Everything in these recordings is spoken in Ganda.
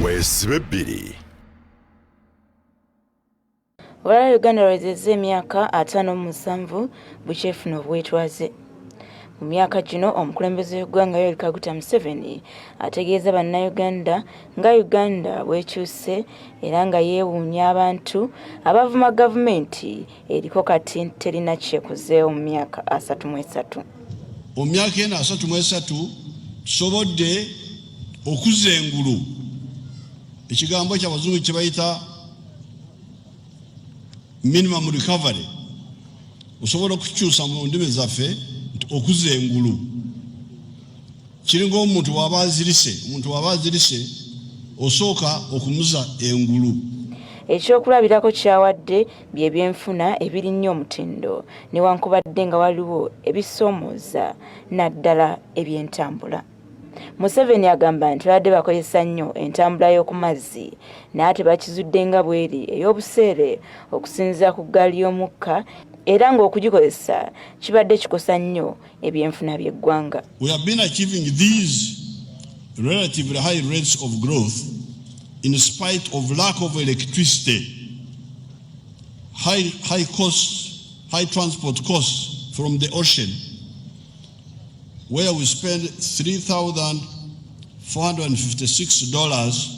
Weesibe bbiri. Olwala Uganda lwezezza emyaka 57 bukyefuna obwetwaze. Mu myaka gino omukulembeze w'eggwanga Yoweri Kaguta Museveni ategeeza bannayuganda nga Uganda bwekyuse era nga yeewuunya abantu abavuma gavumenti eriko kati terina kyekuzeewo mu myaka 33. Mu myaka eno 33 tusobodde okuzza engulu ekigambo ky'abazungu kye bayita minimum recovery. Osobola okukyusa mu ndimi zaffe okuzza engulu. Kiringa omuntu waba azirise osooka okumuza engulu. Ekyokulabirako kyawadde bye byenfuna ebirinnyo omutindo newankubadde nga waliwo ebisoomooza naddala eby'entambula. Museveni agamba nti badde bakozesa nnyo entambula y'oku mazzi naye ate bakizudde nga bweri ey'obuseere okusinziira ku ggaali y'omukka era ng'okugikozesa kibadde kikosa nnyo ebyenfuna by'eggwanga. We have been achieving these relatively high rates of growth in spite of lack of electricity, high transport costs from the ocean, where we spend $3,456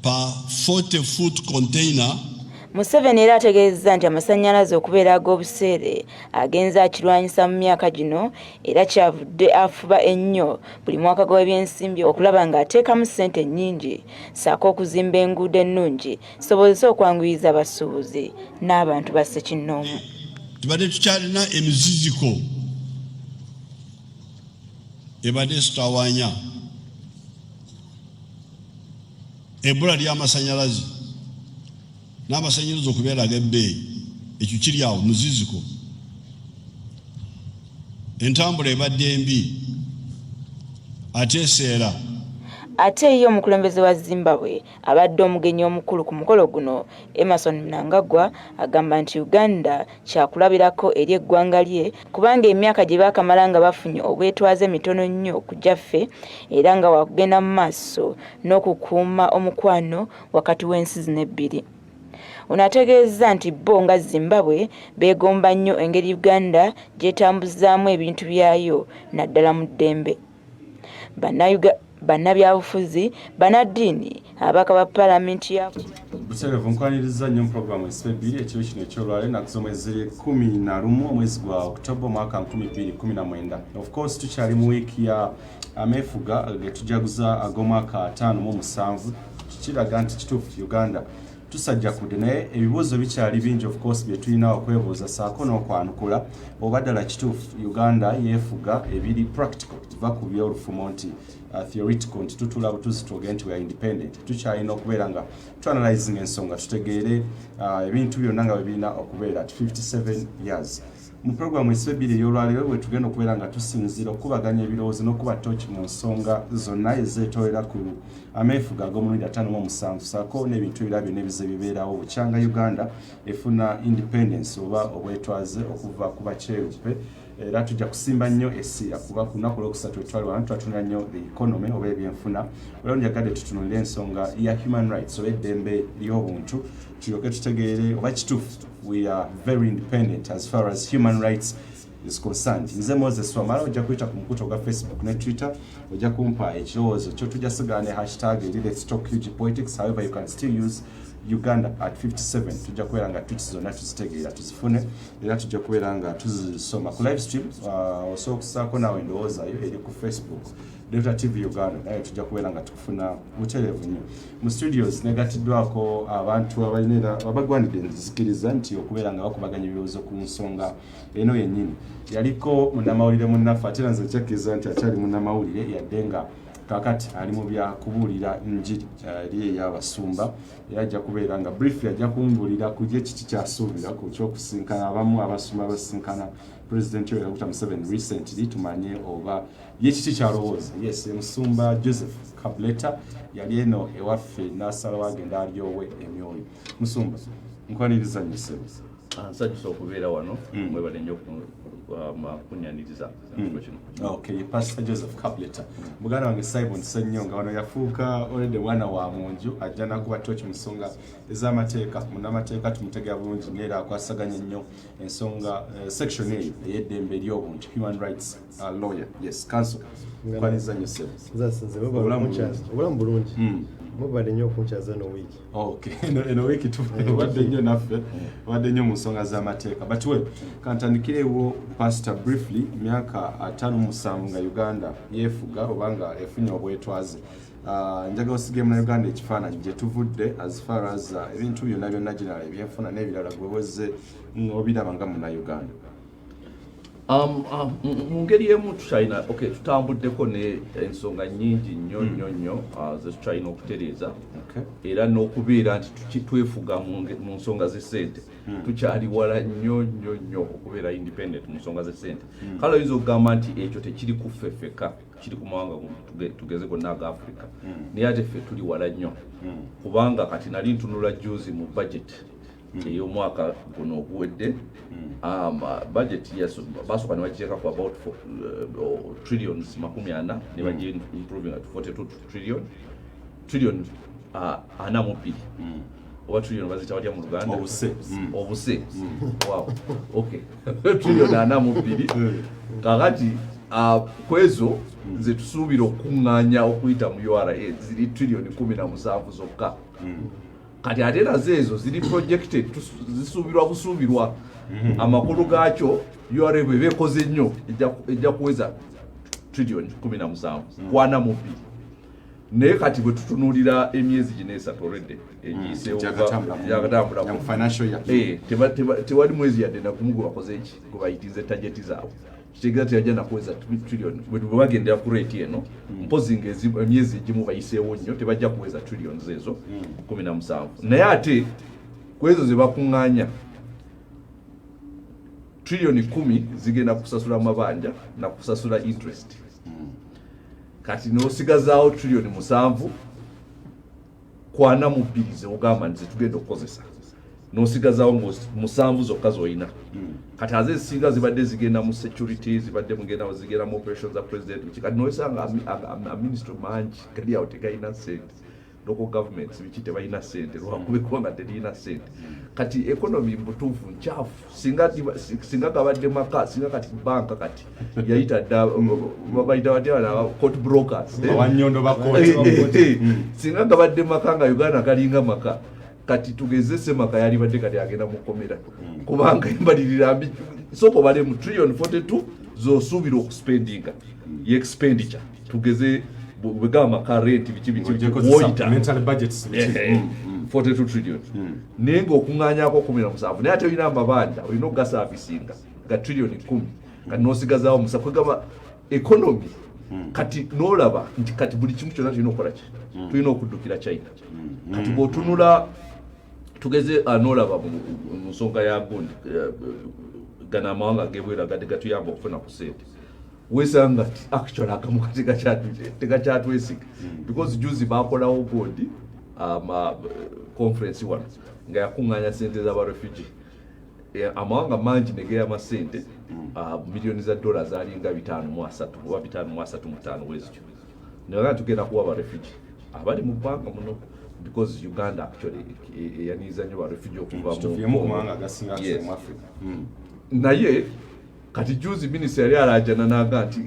per 40-foot container. Museveni era ategeezezza nti amasannyalaze okubeera ag'obuseere agenza akirwanyisa mu myaka gino era kyavudde afuba ennyo buli mwaka gw'ebyensimbi okulaba ng'ateekamu ssente nnyingi ssaako okuzimba enguudo ennungi zisobozese okwanguyiza abasuubuzi n'abantu ba Ssekinnoomu. Tubadde tukyalina emiziziko ebadde tutawaanya ebbula ly'amasannyalaze n'amasannyalaze okubeera ag'ebbeeyi ekyo kiri awo muziziko. Entambula ebadde embi ate eseera. Ate ye omukulembeze wa Zimbabwe abadde omugenyi omukulu ku mukolo guno Emmerson Mnangagwa agamba nti Uganda kyakulabirako eri eggwanga lye kubanga emyaka gye baakamala nga bafunye obwetwaze mitono nnyo ku gyaffe era nga wakugenda mu maaso n'okukuuma omukwano wakati w'ensi zino ebbiri. Ono ategeeza nti bo nga Zimbabwe beegomba nnyo engeri Uganda gyetambuzaamu ebintu byayo naddala mu ddembe. Bannabyabufuzi, bannaddiini, ababaka ba paalamenti ya Butereevu nkwaniriza nnyo mu pulogulaamu Weesibe ekiro kino ekyolwaleero ennaku z'omwezi 11 omwezi gwa Oktoba omwaka 2019. Of course tukyali mu wiiki ya ameefuga ge tujaguza ag'omwaka 57 kiraga nti kituufu Uganda tusajja kudde naye ebibuuzo bikyali bingi of course bye tulina okwebuuza saako n'okwanukula oba ddala kituufu Uganda yeefuga ebiri practical kiva ku byolufumo nti theoretical nti tutula butuzi tuoge nti we are independent. Tukyalina okubeera nga tuanalyzing ensonga tutegeere ebintu byonna nga bwe birina okubeera at 57 years. Mu programu Weesibe ey'olwaleero bwe tugenda okubeera nga tusinzira okubaganya ebirowoozo n'okuba toki mu nsonga zonna ezeetoolera ku ameefuga ag'omulundi 57 saako n'ebintu ebirala byonna ebize bibeerawo bukyanga Uganda efuna independence oba obwetwaze okuva ku bakyeruppe. Era tujja kusimba nnyo essira kuba ku lunaku olwokusatu etwali wano twatunula nnyo the economy oba ebyenfuna. Olwo njagadde tutunulire ensonga ya human rights oba eddembe ly'obuntu tulyoke tutegeere oba kituufu we are very independent as far as human rights is concerned. Nze Moses Wamala ojja kuyita ku mukuto gwa Facebook ne Twitter ojja kumpa ekirowoozo kyo tujja sigala ne hashtag Let's Talk UG Politics. However, you can still use Uganda at 57. Tujja kubeera nga tweets zonna tuzitegeera tuzifune era tujja kubeera nga tuzisoma ku live stream osobola okusaako naawe endowoozayo eri ku Facebook Delta TV Uganda naye tujja kubeera nga tukufuna butereevu nnyo. Mu studios negatiddwako abantu abalina abagwanidde nzikiriza nti okubeera nga bakubaganya ebirowoozo ku nsonga eno yennyini. Yaliko munnamawulire munnaffe ate nze nkyakiriza nti akyali munnamawulire yadde nga kakati ali mu bya kubuulira njiri eri ey'abasumba era ajja kubeera nga briefly ajja kumbuulira ku kiki kyasuubira ku ky'okusinkana abamu abasumba basinkana President Yoweri Kaguta Museveni recently tumanye oba ye kiki kyalowooza. Yes, Musumba Joseph Kabuleta yali eno ewaffe n'asalawo agenda alyowe emyoyo. Musumba nkwaniriza nnyo ssebo. nsanyusa okubeera wano mwebale nnyo kunyaniriza kino. Okay, Pastor Joseph Kapleta. Muganda wange Simon Senyonga wano yafuuka already mwana wa munju ajja nakuba tochi mu nsonga ez'amateeka munnamateeka tumutegera bulungi ng'era akwasaganya nnyo ensonga section eyo ey'eddembe ery'obuntu human rights lawyer. Yes, counsel. Kwaniza nnyo sebo. Zasinze obulamu bulungi. Mubadde nnyo okunkyaza no week. Okay, eno week tubadde nnyo naffe badde nnyo mu nsonga z'amateeka. But we kantandikirewo Pastor briefly myaka 57 nga Uganda yefuga obanga efunye obwetwaze. Njaga osige mu Uganda ekifaananyi gye tuvudde as far as ebintu byonna byonna general ebyenfuna n'ebirala gwe wezze obiraba nga mu Uganda. Mu ngeri emu tukyalina tutambuddeko ensonga nnyingi nnyo ze tukyalina okutereeza era n'okubeera nti twefuga mu nsonga z'essente tukyali wala nnyo okubeera independent mu nsonga z'essente. Kale oyinza okugamba nti ekyo tekiri ku ffe ffeka kiri ku mawanga tugeze gonna aga Africa naye ate ffe tuli wala nnyo kubanga kati nali ntunula juzi mu budget ey'omwaka guno oguwedde budget basooka ne bagiteeka ku about trillions 40 ne bagi improving at 42 trillion 42 oba trillion bazita batya mu Luganda obuse wow okay trillion 42 kakati kwezo ze tusuubira okuŋŋaanya okuyita mu URA ziri trillion 17 zokka kati ate nazo ezo ziri projected zisuubirwa amakulu gaakyo URA bw'eba ekoze nnyo ejja kuweza trillion 17 42 naye kati bwe tutunuulira emyezi gino esatu already yagatambula tewali mwezi yadde nagumu gwe bakoze eki gwe bayitiza tageti zaabwe kitegeeza teyajja nakuweza trillion bwe bagendera ku rate eno mpozi ng'emyezi egimu bayiseewo nnyo tebajja kuweza trillions ezo 17 naye ate kwezo ze bakuŋŋaanya trillion 10 zigenda kusasula mabanja na kusasula interest kati n'osigazaawo trillion 7 kwana mu bbiri ze ogamba nti zetugenda okukozesa n'osigazaawo 7 zokka z'olina kati aze ezisinga zibadde zigenda mu security zibadde zigenda mu operations za president kati n'osanga ministry mangi gali awo tegalina sente local governments biki tebalina sente lwakubekuba terina sente kati economy mbutuufu nkyafu singa kabadde maka singa kati banka kati yayita dda babayita batya court brokers awanyondo bakoti singa kabadde maka nga Uganda kalinga maka kati tugezese maka yali badde kati agenda mukomera kubanga embalirira soko bale mu trillion 42 zosuubira okuspendinga ye expenditure tugeze bwegamba current biki woita mental budgets 42 trillion nenga okuŋŋaanyako 17 naye ate olina amabanja olina okugasaavisinga ga trillion 10 kati n'osigazaawo musa kwegamba economy kati n'olaba nti kati buli kimu kyonna tulina okukola ki tulina okuddukira China kati bw'otunula tugeze n'olaba mu nsonga ya gundi gana amawanga g'ebweru gadde gatuyamba okufuna ku sente wesanga nti actually akamu tegakyatwesiga because juzi bakolawo bondi conference wano nga yakuŋŋaanya sente z'abarefugee amawanga mangi negeyama sente miliyoni za dola zalinga 5.3 oba 5.35 wezityo naye tugenda kuwa abarefugee abali mu bbanga muno because Uganda actually eyaniiza nnyo barefugee okuva mu Africa naye kati juzi minister yali alajana naga nti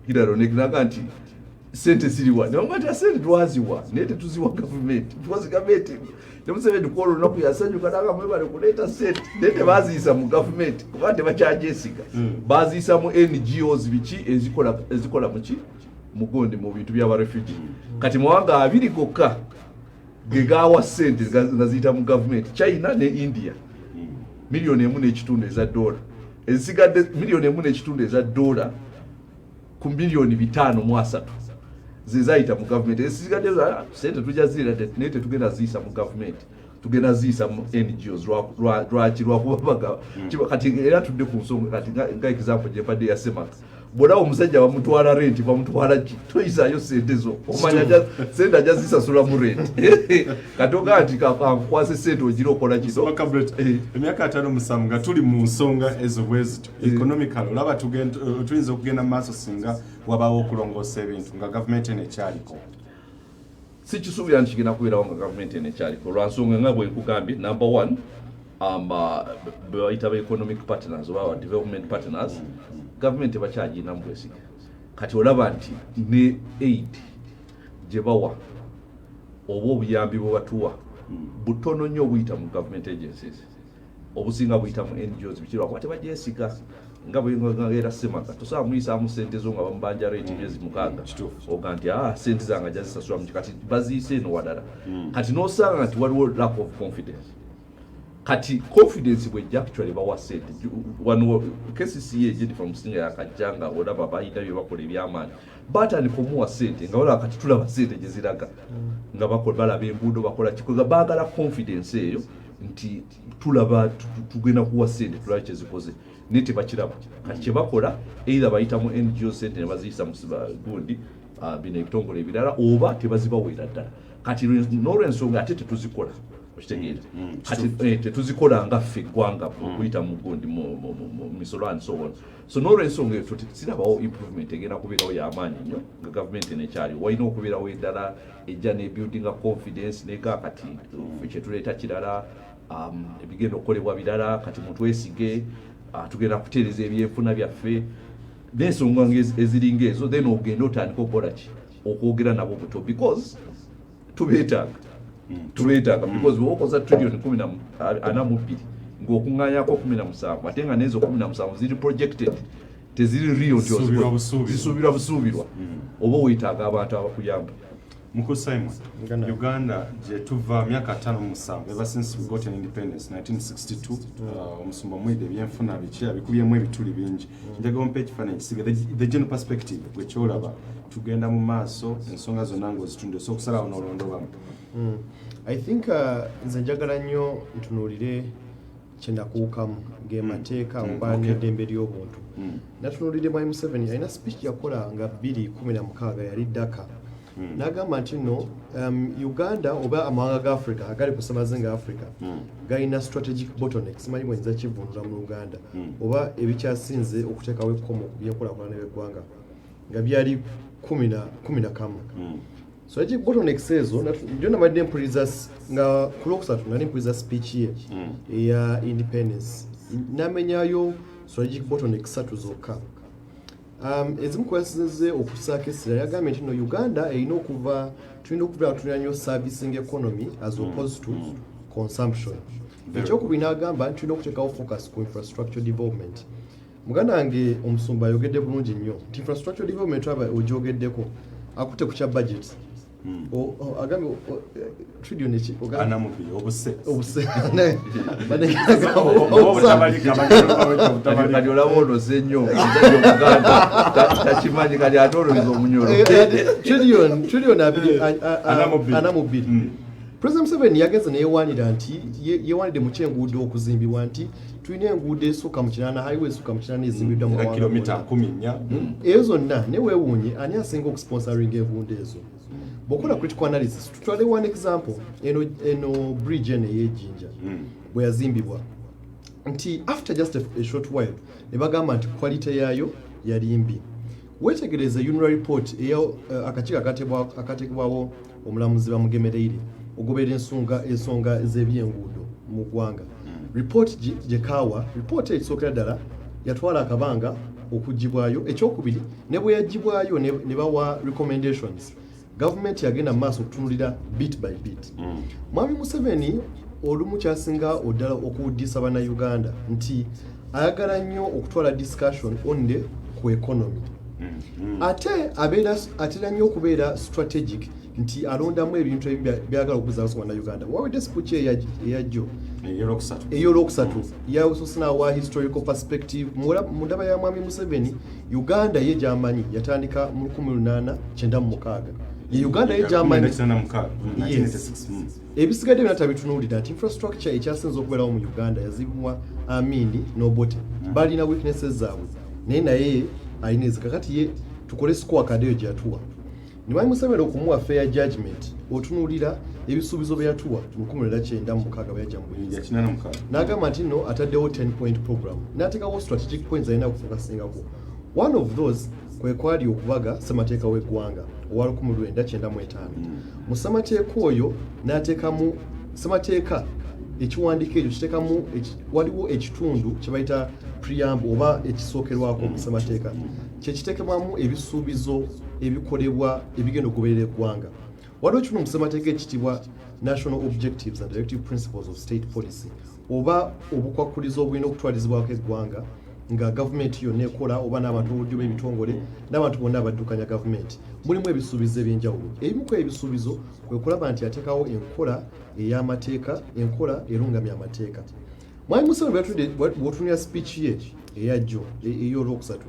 Hillary naga nti sente ziriwa nongati sente twaziwa naye tetuziwa government because government temusebe dukolo olunaku yasanyuka naga mwebale kuleeta sente naye tebaziyisa mu government kuba tebakyajesiga baziyisa mu NGOs biki ezikola muki mugondi mu bintu by'abarefugee kati mawanga abiri gokka gegawa sente nga ziyita mu government China ne India miliyoni 1.5 eza dola ezisigadde miliyoni 1.5 eza dola ku miliyoni 5.3 zizayita mu government ezisigadde sente tujazira naye tetugenda ziyisa mu government tugenda ziyisa mu NGOs lwakubaga kati era tudde ku nsonga kati nga example gye mbadde yasema bw'olaba omusajja bamutwala renti bamutwala ki toyisaayo sente zo omanya sente ajazisasula mu renti kati ogaa nti kakwase sente ogira okola kino emyaka 5 nga tuli mu nsonga ezo bwezito economical olaba tuyinza okugenda mu maaso singa wabawo okulongoosa ebintu nga gavumenti eno ekyaliko sikisuubira nti kigenda kubeerawo nga gavumenti eno ekyaliko lwansonga nga bwe nkugambye number one bayita ba economic partners oba development partners gavumenti bakyaginamu bwesige kati olaba nti ne aid gye bawa oba obuyambi bwe batuwa butono nnyo obuyita mu government agencies obusinga buyita mu NGOs bikirwa kuba tebagyesiga nga bwera semaga tosobola muyisaamu sente zo nga bamubanja rate myezi 6 oga nti sente zange jazisasula muki kati baziise eno wadala kati n'osanga nti waliwo lack of confidence kati confidence bwejja actually bawa sente wano KCCA Jennifer Musinga yakajjanga olaba bayita bye bakola ebyamaanyi batandika kumuwa sente nga olaba kati tulaba sente gye ziraga nga balaba enguudo bakola kikoza baagala confidence eyo nti tulaba tugenda kuwa sente tulaba kyezikoze naye tebakiraba kati kyebakola either bayita mu NGO sente ne baziyisa mu gundi bino ebitongole ebirala oba tebazibawera ddala kati n'olwensonga ate tetuzikola okitegeera kati tetuzikola nga ffe eggwanga okuyita mu gundi mu misolo and so on so n'olwensonga eyo sirabawo improvement egenda kubeerawo y'amaanyi nnyo nga gavumenti eno ekyali walina okubeerawo eddala ejja ne buildinga confidence nega kati kyetuleeta kirala ebigenda okukolebwa birala kati mutwesige tugenda kuteereza ebyenfuna byaffe n'ensonga eziringa ezo then ogenda otandika okukola ki okwogera nabo buto because tubeetaaga because bwokoza trillion 42 ng'okuŋŋaanyako 17 ate nga n'ezo 17 ziri projected teziri real zisuubirwa busuubirwa oba weetaaga abantu abakuyamba Muko Simon, Uganda jetuva miaka 5 ever since we got an independence 1962 omusumba mwede byenfuna bikia bikubyemu ebituli bingi njaga on page fana kisiga the general perspective gwecholaba tugenda mu maaso ensonga zonna ngozitunde so kusala onolondo bamu I think nze njagala nnyo ntunuulire kyenda kuukamu ng'emateeka oba n'eddembe ly'obuntu natunuulire Mwami Museveni alina speech yakola nga 2016 yali Dhaka n'agamba nti nno Uganda oba amawanga ga Africa agali ku ssabazinga Africa galina strategic bottlenecks simanyi bwenza kivunula mu Uganda oba ebikyasinze okuteekawo ekkomo ku byenkulaakulana by'eggwanga nga byali 11 strategic bottlenecks ezo njo nabadde mpuliriza nga ku Lwokusatu nali mpuliriza speech ye eya independence n'amenyayo strategic bottlenecks 3 zokka ezimu kwesize okusaako essira yagambye nti no Uganda tulina okuva tulina servicing economy as opposed to consumption ekyokubiri n'agamba nti tulina okuteekawo focus ku infrastructure development muganda wange omusumba ayogedde bulungi nnyo nti infrastructure development aba ogyogeddeko akutte ku kya budget agambe trillion eki anamubi obuse kati olaba olose nnyo takimanyi kati ate oloweza omunyolo trillion anamubiri President Museveni yageze neyewaanira nti yewaanidde mu kyenguudo okuzimbibwa nti tulina enguudo esukka mu 8 highway esukka mu 8 ezimbiddwa mu kilomita 14 ezo zonna ne weewuunye ani asinga okusponsoringa enguudo ezo bwokola critical analysis tutwale one example eno bridge eno ey'ejjinja bwe yazimbibwa nti after just a short while ne bagamba nti quality yaayo yali mbi wetegereza UNRA report akakiiko akateekebwawo omulamuzi bamugemereire ogoberera ensonga z'ebyenguudo mu ggwanga report gyekaawa report ekisookera ddala yatwala akabanga okuggibwayo ekyokubiri ne bwe yaggibwayo ne bawa recommendations government yagenda mu maaso okutunulira bit by bit Mwami Museveni olumu kyasinga oddala okuwuddisa bannayuganda nti ayagala nnyo okutwala discussion only ku economy ate atera nnyo okubeera strategic nti alondamu ebintu byagala okuzaaso bannayuganda wawedde speech eyajjo ey'olwokusatu yasosinawa historical perspective mu ndaba ya Mwami Museveni Uganda ye gy'amanyi yatandika mu 1896 ye Uganda ye gy'amanyi ebisigadde byonna tabitunuulira nti infrastructure ekyasinze okubeerawo mu Uganda yazibwa Amini n'Obote balina weaknesses zaabwe naye ayineza kakati ye tukole score kadeo gyatuwa nimanyi Museveni okumuwa fair judgment otunulira ebisuubizo bye yatuwa mu 1996 byaja mu buyinza n'agamba nti no ataddewo 10-point program n'ateekawo strategic points alina okufokasingako one of those kwe kwali okubaga ssemateeka w'eggwanga owa 1995 mu ssemateeka oyo n'ateekamu ssemateeka ekiwandiiko ekyo kiteekamu waliwo ekitundu kye bayita preamble oba ekisookerwako mu ssemateeka kyekiteekebwamu ebisuubizo ebikolebwa ebigenda okugoberera eggwanga waliwo ekitundu mu ssemateeka ekitibwa national objectives and directive principles of state policy oba obukwakkulizo obulina okutwalizibwako eggwanga nga gavumenti yonna ekola oba n'abantu b'obulijjo b'ebitongole n'abantu bonna abaddukanya gavumenti mulimu ebisuubizo ebyenjawulo ebimu ku ebisuubizo kwe kulaba nti yateekawo enkola ey'amateeka enkola erungamya amateeka mwami Museveni bw'otunira speech ye eyajjo ey'olwokusatu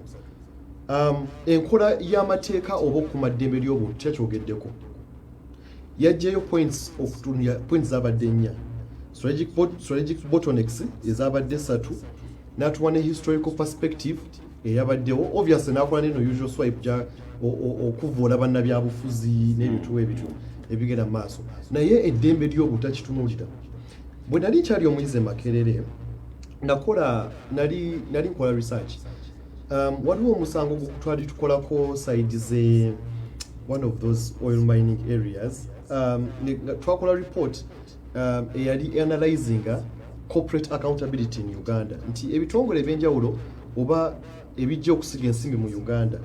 enkola y'amateeka oba okukuma ddembe ly'obuntu kyakyogeddeko yaggyeyo points zabadde 4 strategic bottlenecks ezabadde 3 n'atuwa ne historical perspective eyabaddewo obviously n'akola neno usual swipe okuvoola bannabyabufuzi n'ebintu ebityo ebigenda mu maaso naye eddembe ly'obuntu takitunuulira bwe nali nkyali omuyizi e Makerere nali nkola research waliwo omusango twali tukolako side ze one of those oil mining areas twakola report eyali analyzing corporate accountability in Uganda nti ebitongole ebyenjawulo oba ebijja okusiga ensimbi mu Uganda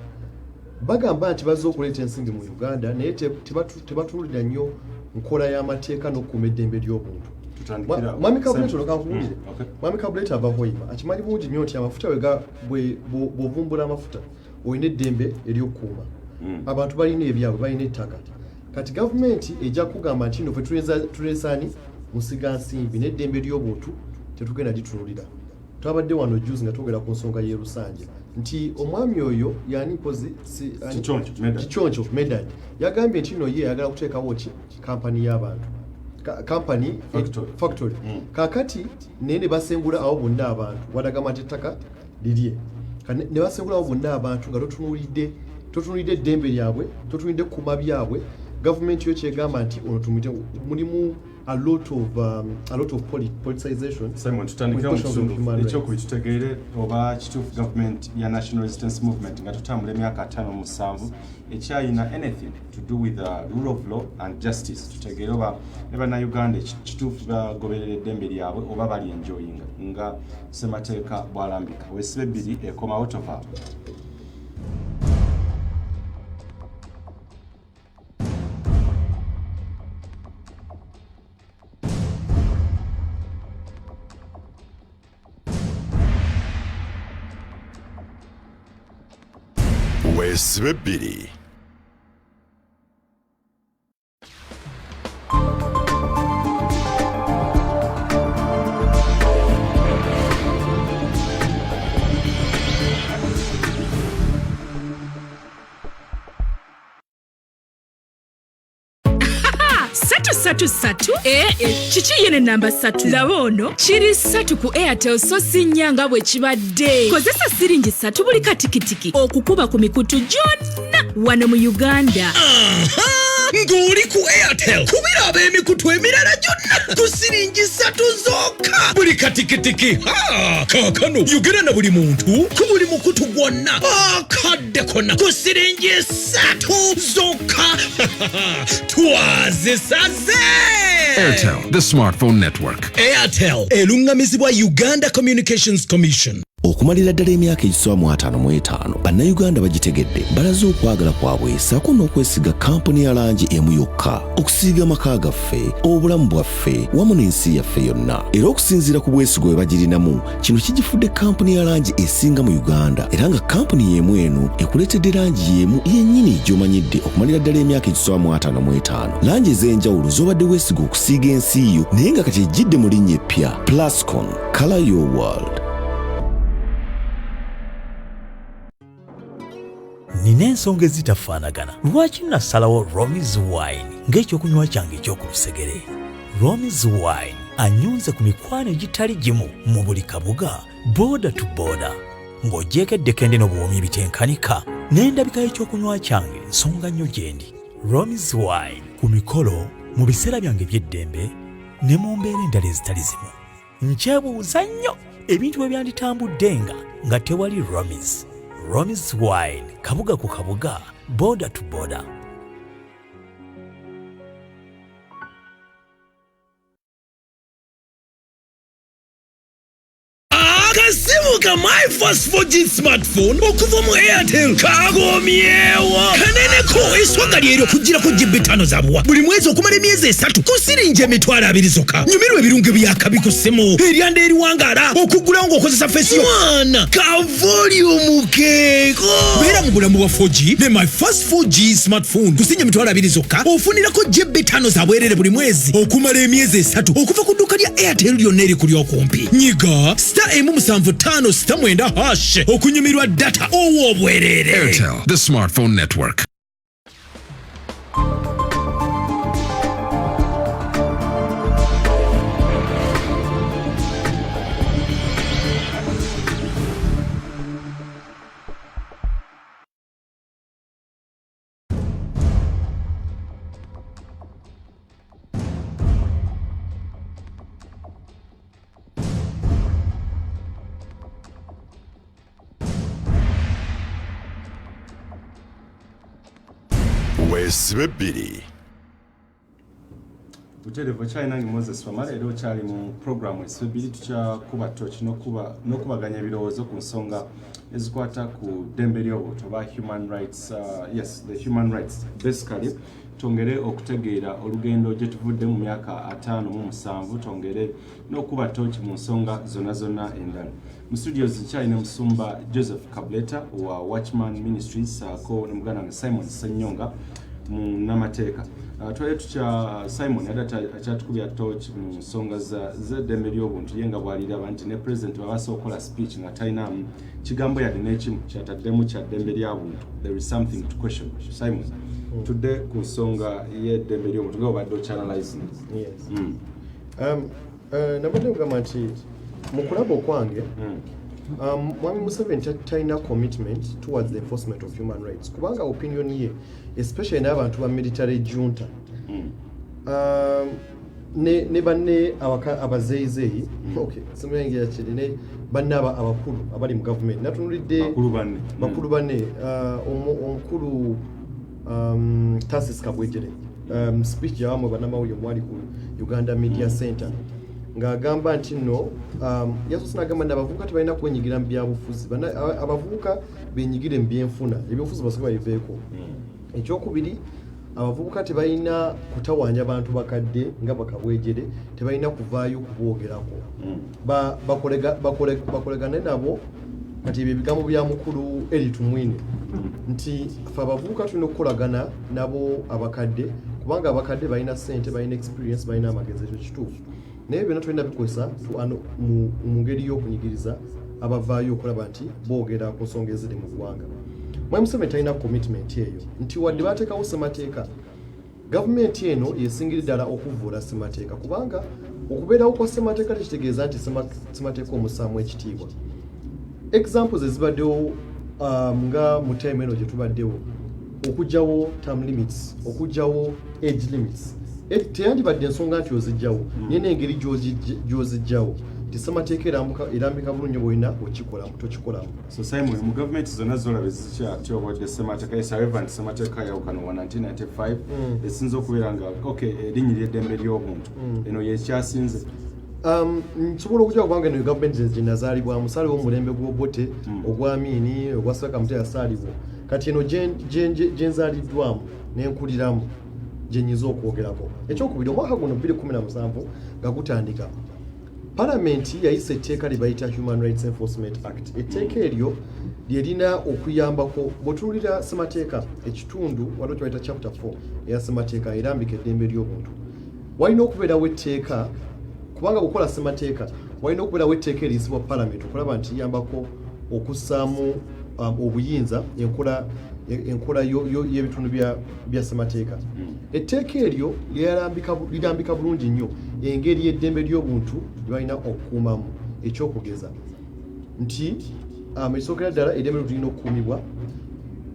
bagamba nti bazze okuleeta ensimbi mu Uganda naye tebatunulira nnyo nkola y'amateeka n'okukuuma eddembe ly'obuntu mwami Kabuleta olwokankuwulire mwami Kabuleta ava Hoima akimanyi bulungi nnyo nti amafuta bw'ovumbula amafuta olina eddembe ery'okukuuma abantu balina ebyabwe balina ettaka kati gavumenti ejja kugamba nti no fe tulesaani musiga nsimbi n'eddembe ly'obuntu tetugenda gitunulira twabadde wano juzi nga twogera ku nsonga y'e Lusanja nti omwami oyo yani mpozi Kichoncho Medad yagambye nti no ye ayagala kuteekawo ki kampani y'abantu company factory kakati nene basengula awo bonna abantu wadagamba nti ettaka lirye ne basengula awo bonna abantu nga totunulidde eddembe lyabwe totunulidde kuma byabwe government yo kyegamba nti ono tumite mulimu a lot of politicization. Simon, tutandikira mu kitundu ekyokubitutegeere oba kituufu government ya National Resistance Movement nga tutambula emyaka 5-7 ekyayina anything to do with the rule of law and justice tutegeere oba ne bannayuganda kituufu bagoberera eddembe lyabwe oba bali enjoying nga ssemateeka bw'alambika wesibe ebbiri ekomawo tova. Wesibe ebbiri. Satu kiki yene namba 3 laba ono kiri 3 ku Airtel so sinyanga bwe kibadde kozesa siringi 3 buli katikitiki okukuba ku mikutu gyonna wano mu Uganda. Ng'oli ku Airtel kubira ab'emikutu emirala gyonna ku siringi 3 zokka buli katikitiki. Kaakano yogera na buli muntu ku buli mukutu gwonna akadde konna ku siringi 3 zokka. Twazisaze. Airtel, the smartphone network. Airtel elungamizibwa Uganda Communications Commission. Okumalira ddala emyaka egisooka 55 bannayuganda bagitegedde balaze okwagala kwabwe ssaako n'okwesiga kampuni ya langi emu yokka okusiiga amaka gaffe obulamu bwaffe wamu n'ensi yaffe yonna era okusinziira ku bwesigo bwe bagirinamu kino kigifudde kampuni ya langi esinga mu Uganda era nga kampuni y'emu eno ekuleetedde langi y'emu yennyini gy'omanyidde okumalira ddala emyaka egisooka 55 langi ez'enjawulo z'obadde weesiga okusiiga ensi yo naye nga kati ejjidde mu linnya eppya Plascon Color Your World. Nina ensonga ezitafaanagana lwaki nasalawo Romi's Wine ng'ekyokunywa kyange ekyokulusegere. Romi's Wine anyunze ku mikwano egitali gimu mu buli kabuga boda to boda ng'ogyeko eddekende n'obuwomi bitenkanika n'endabika y'ekyokunywa kyange nsonga nnyo gye ndi. Romi's Wine ku mikolo mu biseera byange eby'eddembe ne mu mbeera endala ezitali zimu. Nkyebuuza nnyo ebintu bwe byanditambuddenga nga tewali Romi's. Romi's Wine, kabuga ku kabuga, border to border. Akasimu ka My First 4G smartphone okuva mu Airtel kagomyewo kaneneko esonga lyeryo kugira ku GB 5 zabuwa buli mwezi okumala emyezi 3 kusirinje emitwalo 2 zokka. Nyumirwa ebirungo byakabi ku ssimu eryanda eriwangala okugulawo ng'okozesa face mwana ka volume keeko. Beera mu bulamu bwa 4G ne My First 4G smartphone kusinya emitwalo 2 zokka ofunirako GB 5 zabwerere buli mwezi okumala emyezi 3 okuva ku dduuka lya Airtel lyonna eri ku lyokumpi. Nyiga *5 okunyumirwa data ow'obwerere. Airtel, the smartphone network. Wesibe bbiri. Buterevo China ni Moses Wamala ero cyali mu program Wesibe bbiri tuchakuba tochi nokubaganya ebirowoozo ku nsonga ezikwata ku dembe ly'obuntu ba human rights. Yes, the human rights basically tongere okutegeera olugendo gye tuvudde mu myaka 57 tongere n'okuba tochi mu nsonga zonna endala. Mu studios China Musumba Joseph Kableta wa Watchman Ministries ko n'omuganda Simon Senyonga mu namateeka. Twali tucha Simon adata achatukubya torch mu nsonga za dembe ly'obuntu yenga bwalira nti ne president wabasokola speech nga taina kigambo yadde n'ekimu kyataddemu kya dembe ly'obuntu. There is something to question. Simon, today ku nsonga y'eddembe ly'obuntu nga obadde ochanalyzing. Yes. Nabadde kugamba nti mu kulaba okwange Mwami Museveni talina commitment towards the enforcement of human rights kubanga opinion ye especially n'abantu ba military junta ne banne abazeezeeyi okay simengira kiri ne banne abakulu abali mu government natunulidde bakulu banne omukulu Tasis Kabwejere speech yawamwe bannamawulire mwali ku Uganda Media Center ng'agamba nti nno yasoose n'agamba nti abavubuka tebalina kwenyigira mu byabufuzi abavubuka benyigira mu byenfuna ebyobufuzi basooka babiveeko. Ekyokubiri abavubuka tebalina kutawaanya abantu bakadde nga Bakabwejere tebalina kuvaayo kuboogerako bakolegane nabo kati ebyo ebigambo bya mukulu Eritu Mwine nti fe abavubuka tulina okukolagana nabo abakadde kubanga abakadde balina ssente balina experience balina amagezi ekyo kituufu naye byonna tulina bikozesa mu ngeri y'okunyigiriza abavaayo okulaba nti boogera ku nsonga eziri mu ggwanga. Mwami Museveni talina commitment eyo nti wadde bateekawo ssemateeka gavumenti eno yesingira ddala okuvuula ssemateeka kubanga okubeerawo kwa ssemateeka tekitegeeza nti ssemateeka omussaamu ekitiibwa. Examples ezibaddewo nga mu time eno gye tubaddewo okugyawo term limits okugyawo age limits teyandibadde ensonga nti ozijjawo naye n'engeri gy'ozijjawo tisemateeka erambika bulungi bwolina tokikolamu. So Simon, mu gavumenti zonna zolaba ezikyobodde ssemateeka esareva nti ssemateeka yawukano wa 1995 esinza okubeera nga erinnya ly'eddembe ly'obuntu eno yekyasinze. Nsobola okujja kubanga eno gavumenti gye nazaalibwamu saaliwo omulembe gw'Obote ogw'Amiini ogwa Ssekabaka Muteesa yasaalibwa kati eno gye nzaaliddwamu n'enkuliramu gye nnyinza okwogerako. Ekyokubiri omwaka guno 2017 nga gutandika Palamenti yayisa etteeka lye bayita Human Rights Enforcement Act. Etteeka eryo lyerina okuyambako bw'otunuulira ssemateeka ekitundu waliwo kye bayita chapter 4 eya ssemateeka erambika eddembe ly'obuntu. Walina okubeerawo etteeka kubanga gukola ssemateeka walina okubeerawo etteeka eriyisibwa Palamenti okulaba nti liyambako okussaamu obuyinza enkola y'ebitundu bya ssemateeka. Etteeka eryo lirambika bulungi nnyo engeri y'eddembe ly'obuntu lye balina okukuumamu. Ekyokugeza nti ekisookera ddala eddembe tulina okukuumibwa.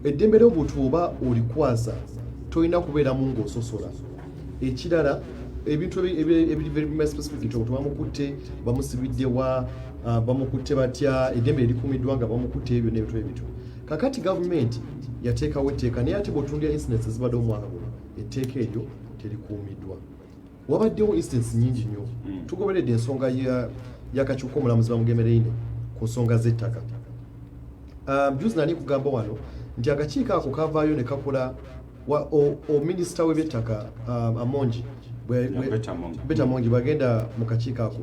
Eddembe ly'obuntu oba olikwasa tolina kubeeramu ng'ososola. Ekirala ebintu ebiri very specific nti omuntu bamukutte bamusibiddewa bamukutte batya eddembe lirikuumiddwa nga bamukutte ebyo n'ebintu ebito. Kakati gavumenti yateekawo etteeka naye ate bw'otunuulira incidents ezibadde omwaka guno etteeka eryo terikuumiddwa. Wabaddewo incidents nyingi nnyo. Tugoberedde ensonga y'akakiiko omulamuzi Bamugemereine ku nsonga z'ettaka. Juzi nali kugamba wano nti akakiiko ako kavaayo ne kakola minisita w'eby'ettaka Amongi Beta Mongi bagenda mu kakiiko ako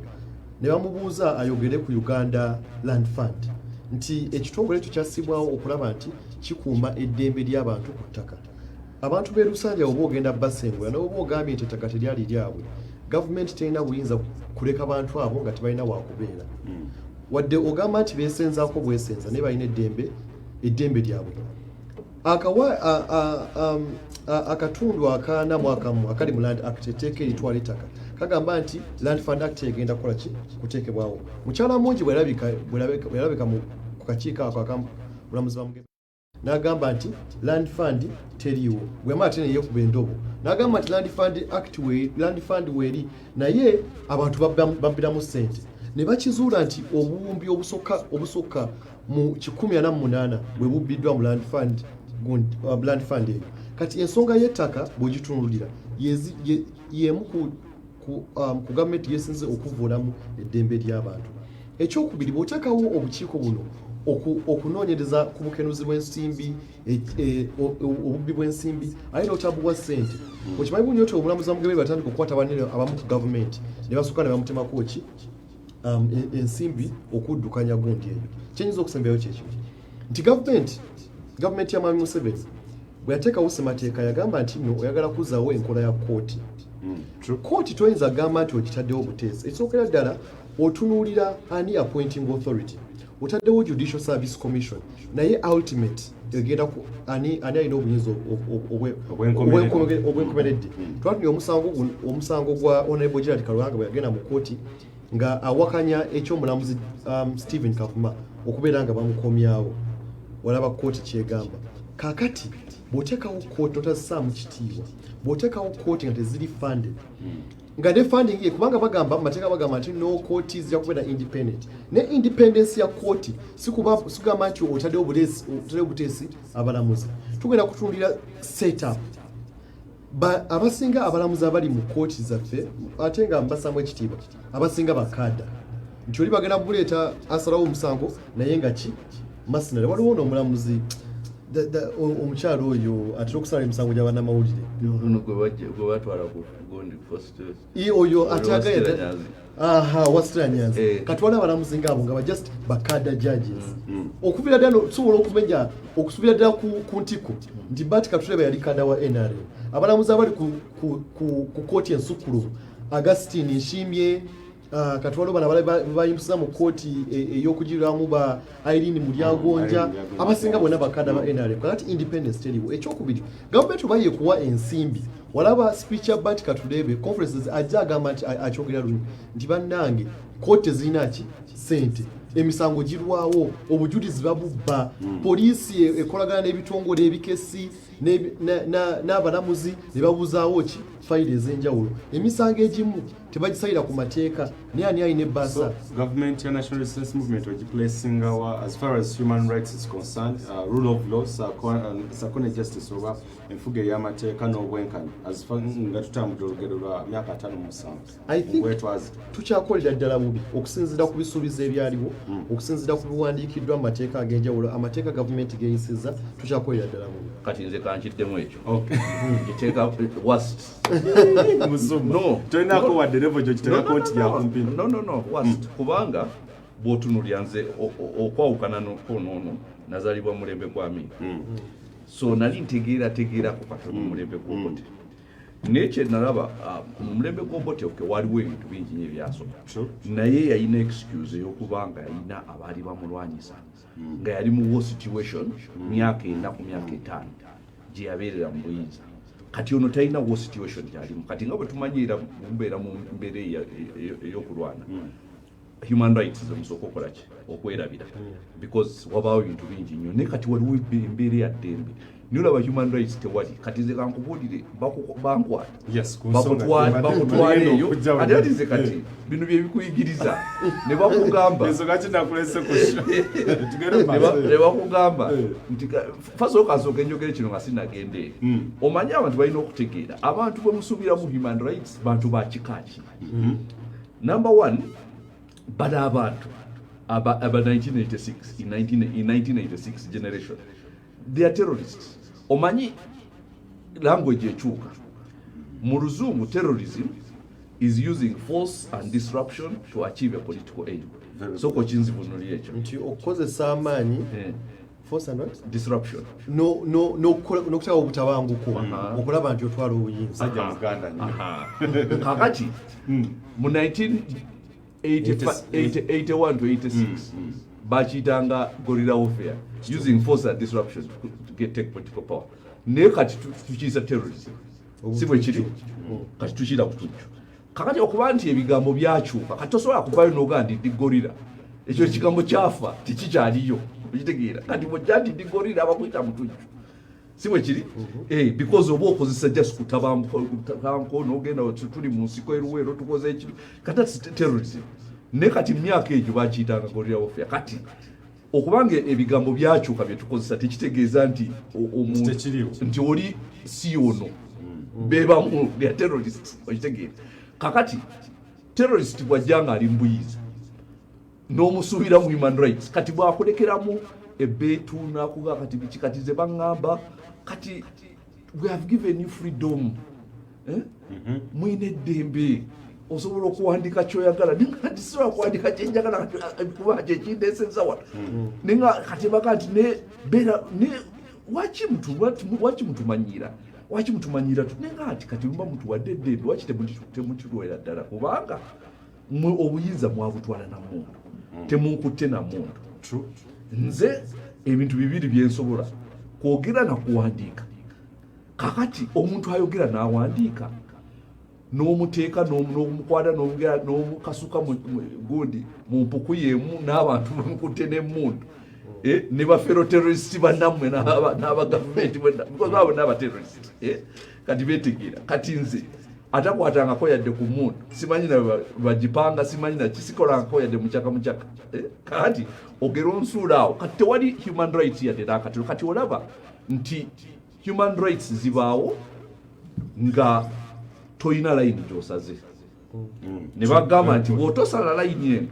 ne bamubuuza ayogere ku Uganda Land Fund nti ekitongole ekyo kyassibwawo okulaba nti kikuuma eddembe ly'abantu ku ttaka. Abantu b'e Lusanja oba ogenda Basengula n'oba ogambye nti ettaka teryali lyabwe, gavumenti terina buyinza kuleka bantu abo nga tebalina wakubeera. Wadde ogamba nti beesenzaako bwesenza naye balina eddembe lyabwe. Akatundu akaana mwakamu akali mu Land Act etteeka eritwala ettaka kagamba nti Land Fund Act egenda kukola ki kuteekebwawo. Mukyala mungi bwerabika ku kakiiko ako akamulamuzi Bamugemereine n'agamba nti Land Fund teriiwo bwemala ate neyekuba endobo n'agamba nti Land Fund weeri naye abantu babbiramu ssente ne bakizuula nti obuwumbi obusukka mu 148 bwe bubbiddwa mu Land Fund eyo. Kati ensonga y'ettaka bw'ogitunuulira y'emu ku gavumenti yeesinze okuvuulamu eddembe ly'abantu. Ekyokubiri bw'oteekawo obukiiko buno okunoonyereza ku bukenuzi bw'ensimbi obubbi bw'ensimbi ate n'otabuwa ssente. Okimanyi bulungi nti omulamuzi Bamugemereine batandika okukwata banene abamu ku gavumenti ne basukka ne bamutemako ki ensimbi okuddukanya gundi eyo. Kyenyinza okusembayo kyekyo nti gavumenti ya Mwami Museveni bwe yateekawo ssemateeka yagamba nti nno oyagala kuzzaawo enkola ya kkooti. Kkooti toyinza gamba nti ogitaddewo buteesi. Ekisookera ddala otunuulira ani appointing authority. Otaddewo Judicial Service Commission naye ultimate egenda ani alina obuyinza obwenkomeredde. Twatunye omusango gwa Honorable Gerald Kalwanga bwe yagenda mu kkooti nga awakanya ekyomulamuzi Stephen Kavuma okubeera nga bamukomyawo. Walaba kkooti kyegamba. Kakati bw'oteekawo kkooti otazisaamu kitiibwa, bw'oteekawo kkooti nga teziri funded nga ne funding ye kubanga bagamba amateeka bagamba nti no kkooti zijja kubeera independent. Ne independence ya kkooti sigamba nti otaddewo buteesi abalamuzi. Tugenda kutunuulira setup abasinga abalamuzi abali mu kkooti zaffe ate nga mbasaamu ekitiibwa abasinga bakaada nti oli bagenda buleeta asalawo omusango naye nga ki masinale. Waliwo n'omulamuzi omukyalo oyo atera okusala emisango gy'abannamawulire gwe batwala ku Gondi oyo atagaya Wasitira Nyanzi katwala abalamuzi ngaabo nga just bakada judges okubira ddala tusobola okusubira ddala ku ntiko nti Bati Katureba yali kada wa NRM. Abalamuzi abali ku kkooti ensukulumu Augustine Nshimye katwala bana bayimbuza mu kkooti ey'okugiriramu ba Irene Mulyagonja abasinga bonna bakada ba NRM. Kakati independence teriwo. Ekyokubiri gavumenti baye kuwa ensimbi walaba speech ya Bati Katurebe conferences ajja agamba nti akyogera lumu nti bannange kkooti zirina ki ssente emisango girwawo obujulizi babubba poliisi ekolagana n'ebitongole ebikesi n'abalamuzi ne babuzaawo ki fayiro ez'enjawulo. Emisango egimu tebagisalira ku mateeka naye ani alina ebbasa. Government ya National Resistance Movement ogiplacing as far as human rights is concerned, rule of law, sakone justice oba enfuga ey'amateeka n'obwenkanya as far nga tutambudde olugero lwa myaka 5-7. I think tukyakolera ddala bubi okusinziira ku bisuubizo ebyaliwo okusinziira ku biwandiikiddwa mu mateeka ag'enjawulo amateeka gavumenti geyisizza tukyakolera ddala bubi. Kati nze kankiddemu ekyo giteeka worst tolinako wadde level gyo kiteekako nti yakumpi worst kubanga bw'otunulya nze okwawukana n'ono nazaalibwa mulembe gwa Amini so nali ntegeera ku katono mulembe gw'Obote naye kye nalaba mulembe gw'Obote waliwo ebintu bingi nnyo ebyasooka naye yalina excuse ey'okubanga yalina abaali bamulwanyisa nga yali mu war situation myaka 4 ku myaka 5 gye yabeerera mu buyinza. Kati ono talina war situation gyalimu kati nga bwe tumanyira mbeera mu mbeera ey'okulwana human rights zemusooka okolaki okwerabira because wabaawo ebintu bingi nnyo naye kati waliwo embeera ya ddembe nolaba human rights tewali kati ze kankubuulire bankwata bakutwaleeyo ate atize kati bino byebikuyigiriza ne bakugamba ne bakugamba nti fasooka enjogere kino nga sinagenda eyo omanye abantu balina okutegeera abantu bwe musuubira mu human rights bantu bakikaaki number one bada abantu aba 1986 in 1986 generation they are terrorists omanyi language ekyuka mu luzungu terrorism is using force and disruption to achieve a political aim so ko kinzibunuli ekyo nti okukozesa amaanyi force and what? Disruption nokutaka obutabanguko okulaba nti otwala obuyinza ajja muganda kakati mu 1981 to 86 bachitanga guerrilla warfare using force and disruption to take political power naye kati tukiyisa terrorism si bwe kiri kati tukira kutukyo kakati okuba nti ebigambo byakyuka kati tosobola kuvaayo n'ogaa ndi gorilla ekyo ekigambo kyafa tikikyaliyo okitegeera kati bwojja nti ndi gorilla abakuyita mutujju si bwe kiri because oba okozesa just kutabanko n'ogenda tuli mu nsiko eruweero tukoze ekiri kati terrorism naye kati myaka egyo bakiyitanga gorilla warfare kati okubanga ebigambo byakyuka bye tukozesa tekitegeeza nti nti oli si ono bebamu bya terrorist okitegeera kakati terrorist bwajjanga ali mbuyiza n'omusuubira mu human rights kati bwakulekeramu ebbeetu nakuga kati biki kati ze baŋŋamba kati we have given you freedom mwine eddembe osobola okuwandika kyoyagala ninga tisobola kuwandika kyenjagala kuba kyekindeeseza wano ninga kati baga nti waki mutumanyira nenga ati kati lumba mutuwadde eddembe waki temukirwera ddala kubanga obuyinza mwabutwala na muntu temunkutte na muntu nze ebintu bibiri byensobola kwogera na kuwandiika kakati omuntu ayogera n'awandiika n'omuteeka n'omukwata n'omukasuka gundi mu mpuku yeemu n'abantu bamukutte n'emmundu ne bafero terrorist bannammwe n'abagavumenti because abo n'abaterrorist kati betegeera kati nze atakwatangako yadde ku mundu simanyi na bagipanga simanyi na kisikolangako yadde mukyaka kati ogera onsuula awo kati tewali human rights yadde nakatero kati olaba nti human rights zibaawo nga toyina layini gyosaze ne bagamba nti bw'otosala layini eno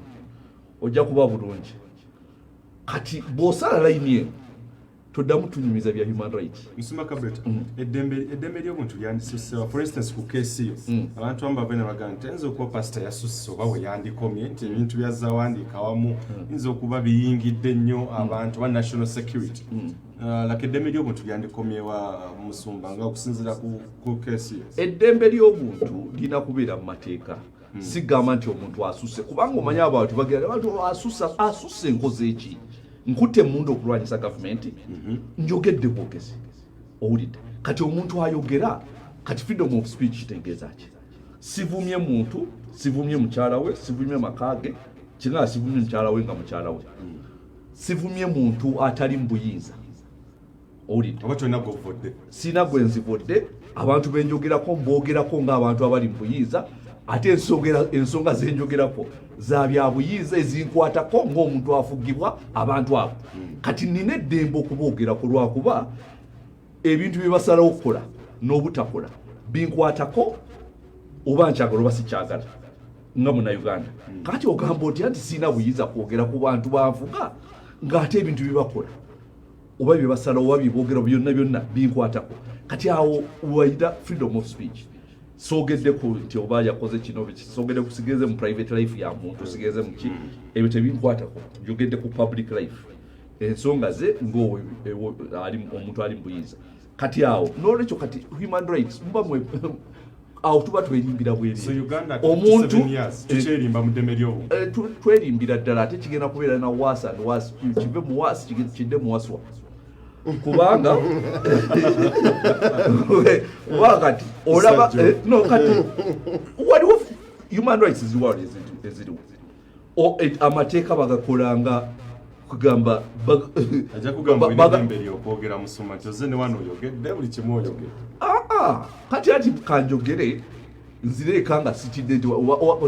ojja kuba bulungi kati bw'osala layini eno toddamu tunyumiza bya human rights Msuma Kabeta eddembe ly'obuntu lyandisusewa for instance ku keesi yo abantu abamu bava ne bagamba nti ayinza okuba pasita yasusse oba we yandikomye nti ebintu byazza wandiika awamu yinza okuba biyingidde nnyo abantu ba national security laka eddembe ly'obuntu lyandikomyewa Musumba nga okusinziira ku keesi yo eddembe ly'obuntu lina kubeera mu mateeka sigamba nti omuntu asusse kubanga omanyi abantu bagenda abantu asusse nkoze eki nkutte mundu okulwanyisa gavumenti njogedde bwogezi owulidde kati omuntu ayogera kati freedom of speech kitegeeza ki sivumye muntu sivumye mukyala we sivumye makage kinga sivumye mukyala we nga mukyala we sivumye muntu atali mbuyinza owulidde oba tolina gwovodde sina gwenzivodde abantu benjogerako mbogerako ng'abantu abali mbuyinza ate ensonga zenjogerako za byabuyinza ezinkwatako ng'omuntu afugibwa abantu abo kati nina eddembe okuboogerako lwakuba ebintu bye basalawo okukola n'obutakola binkwatako oba nkyagala oba sikyagala nga munnauganda kati ogamba otya nti sina buyinza kwogera ku bantu banvuga ng'ate ebintu bye bakola oba bye basalawo oba bye boogera byonna binkwatako kati awo wayita freedom of speech sogedde ku nti oba yakoze kino sogedde kusigeze mu private life ya muntu sigeze mu ki ebyo tebinkwatako yogedde ku public life ensonga ze ng'owe omuntu ali mbuyinza kati awo n'olwekyo kati human rights mba mwe awo tuba twerimbira bweri omuntu tukyerimba mu ddembe ly'obuntu twerimbira ddala ate kigenda kubeera na wasa and wasa kive mu wasi kidde mu waswa kubanga wakati olaba no kati waliwo human rights ziwali eziriwo amateeka bagakolanga kugamba ajja kugamba idembe ly'okwogera musoma kyoze ne wano oyogedde buli kimu oyogedde kati kanjogere nzireeka nga sitidde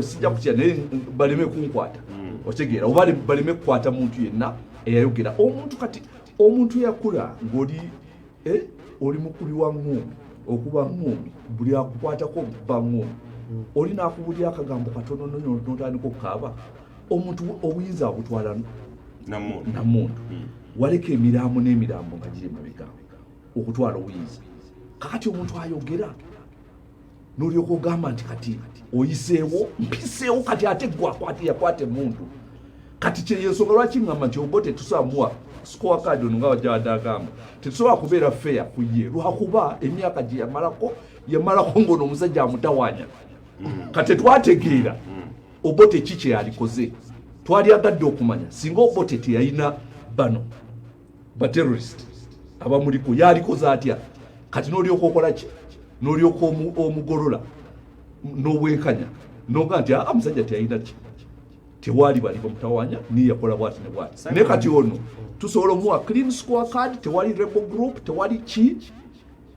sijja kutya naye baleme kunkwata otegeera oba baleme kukwata muntu yenna eyayogera omuntu yakula ng'oli oli mukubi wa ŋŋumbi okuba ŋŋumbi buli akukwatako okuba ŋŋumbi oli naakubulira akagambo katono notandika okukaaba omuntu obuyinza abutwala namuntu waleka emirambo n'emirambo nga giri mabega okutwala obuyinza kakati omuntu ayogera n'olyoka ogamba nti kati oyiseewo mpiseewo kati ate yakwate muntu kati kyeyensonga lwaki ngamba nti obo tetusamuwa sikowa kadi ono nga wajja agamba tetusobola kubeera feya ku ye lwakuba emyaka gye yamalako ng'ono omusajja amutawanya kati twategeera obote ki kye yalikoze twali agadde okumanya singa obote teyalina bano baterrorist abamuliko yalikoze atya kati n'olyoka okola ki n'olyoka omugolola n'obwenkanya noga nti musajja teyalina ki tewali bali bamutawanya ni yakola bwati ne bwati ne kati ono tusobola omuwa clean score card tewali rebel group tewali ki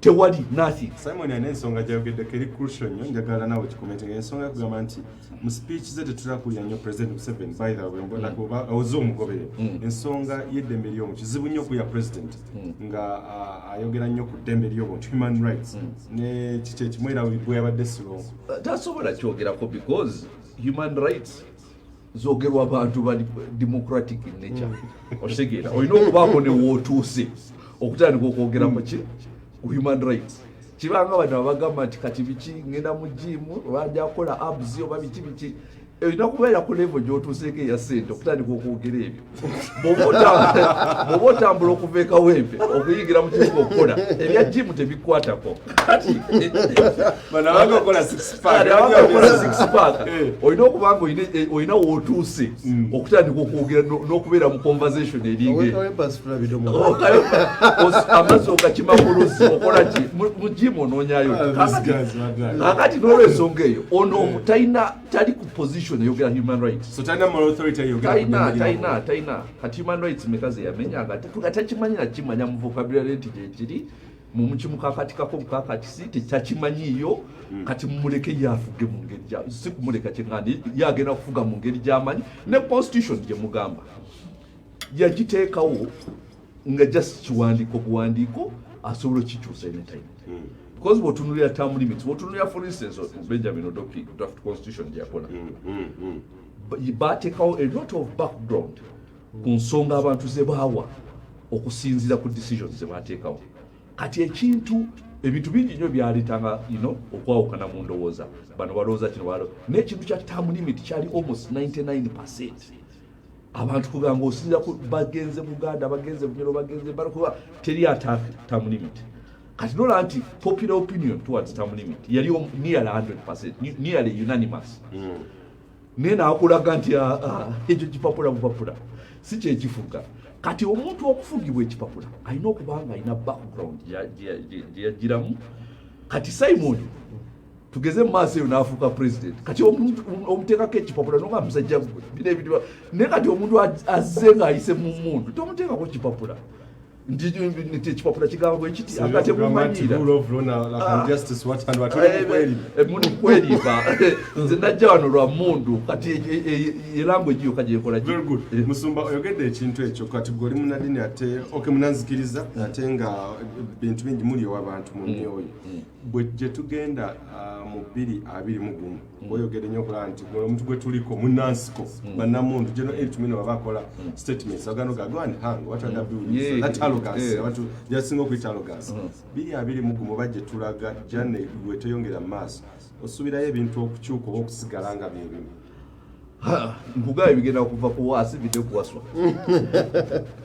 tewali nothing. Simon yana ensonga gyayogedde keri crucial nnyo njagala nawe kikomentinga ensonga kugamba nti mu speech ze tetulakulira nnyo President Museveni by the way mbona kuba ozo omugobere ensonga y'eddembe ly'omu kizibu nnyo ku ya president nga ayogera nnyo ku ddembe ly'obuntu human rights ne kiki ekimwera bwe yabadde silongo tasobola kyogerako because human rights zogerwa abantu bali democratic in nature osegeera olina okubaako ne wootuuse okutandika okwogera mu ki human rights kibanga bano abagamba nti kati biki ngenda mu jimu bajja kukola abs oba biki erina kubeera ku level gy'otuuseeko eya ssente okutandika okwogera ebyo bw'oba otambula okuva ekawempe okuyingira mu kibuga okukola ebya jimu tebikwatako okola six pack olina okubanga olina wootuuse okutandika okwogera n'okubeera mu conversation eringa amazzi ogakimakuluzi okola ki mu jimu onoonyayo kakati n'olwensonga eyo ono tali ku position yogera human rights so taina moral authority yogera taina kati human rights mekaze yamenyaga tukatachimanyira kimanya mu vocabulary nti kiri mu mukimu kakati kako kakati si techakimanyiyo kati mumuleke yafuge mu ngeri ja si kumuleka kingandi yagenda kufuga mu ngeri jamanyi ne constitution je mugamba yagiteekawo nga just kiwandiko buwandiko asobola kikyusa anytime because botunulira term limits botunulira for instance Benjamin Odoki draft constitution yakola batekawo a lot of background ku nsonga abantu ze bawa okusinzira ku decisions ze batekawo kati ekintu ebintu bingi nnyo byaleetanga okwawukana mu ndowooza bano balowooza kino n'ekintu kya term limit kyali almost 99%. abantu kugamba osinzira bagenze Buganda bagenze Bunyoro bagenze barakuba teri attack term limit kati nola nti popular opinion towards term limit yali nearly 100%, nearly unanimous. Nena akulaga nti ekyo kipapula mupapula si kyekifuga kati omuntu okufugibwa ekipapula alina okubanga alina background yagiramu kati Simon tugeze mu maaso eyo n'afuuka president kati omuteekako ekipapula nonga musajja bino ebintu naye kati omuntu azze ng'ayise mu mundu tomuteekako kipapula nti ekipapula kigamba bwe kiti akate mumanyira muni kwerimba nze najja wano lwa mundu kati erango egiyo kagyekola musumba oyogedde ekintu ekyo kati gwe oli munadini ate munanzikiriza ate nga bintu bingi muli ew'abantu mu myoyo bwe gye tugenda mu 2021 oyogedde nnyo okulaba nti omuntu gwe tuliko munansiko bannamundu geno eritumino baba akola statements agano gagwani hang what are the that arrogance abantu jasinga okuyita arrogance 2021 bajje tulaga jane gwe teyongera maaso osubirayo ebintu okukyuka oba okusigala nga byebimu nkugaye bigenda kuva ku waasi bide kuwaswa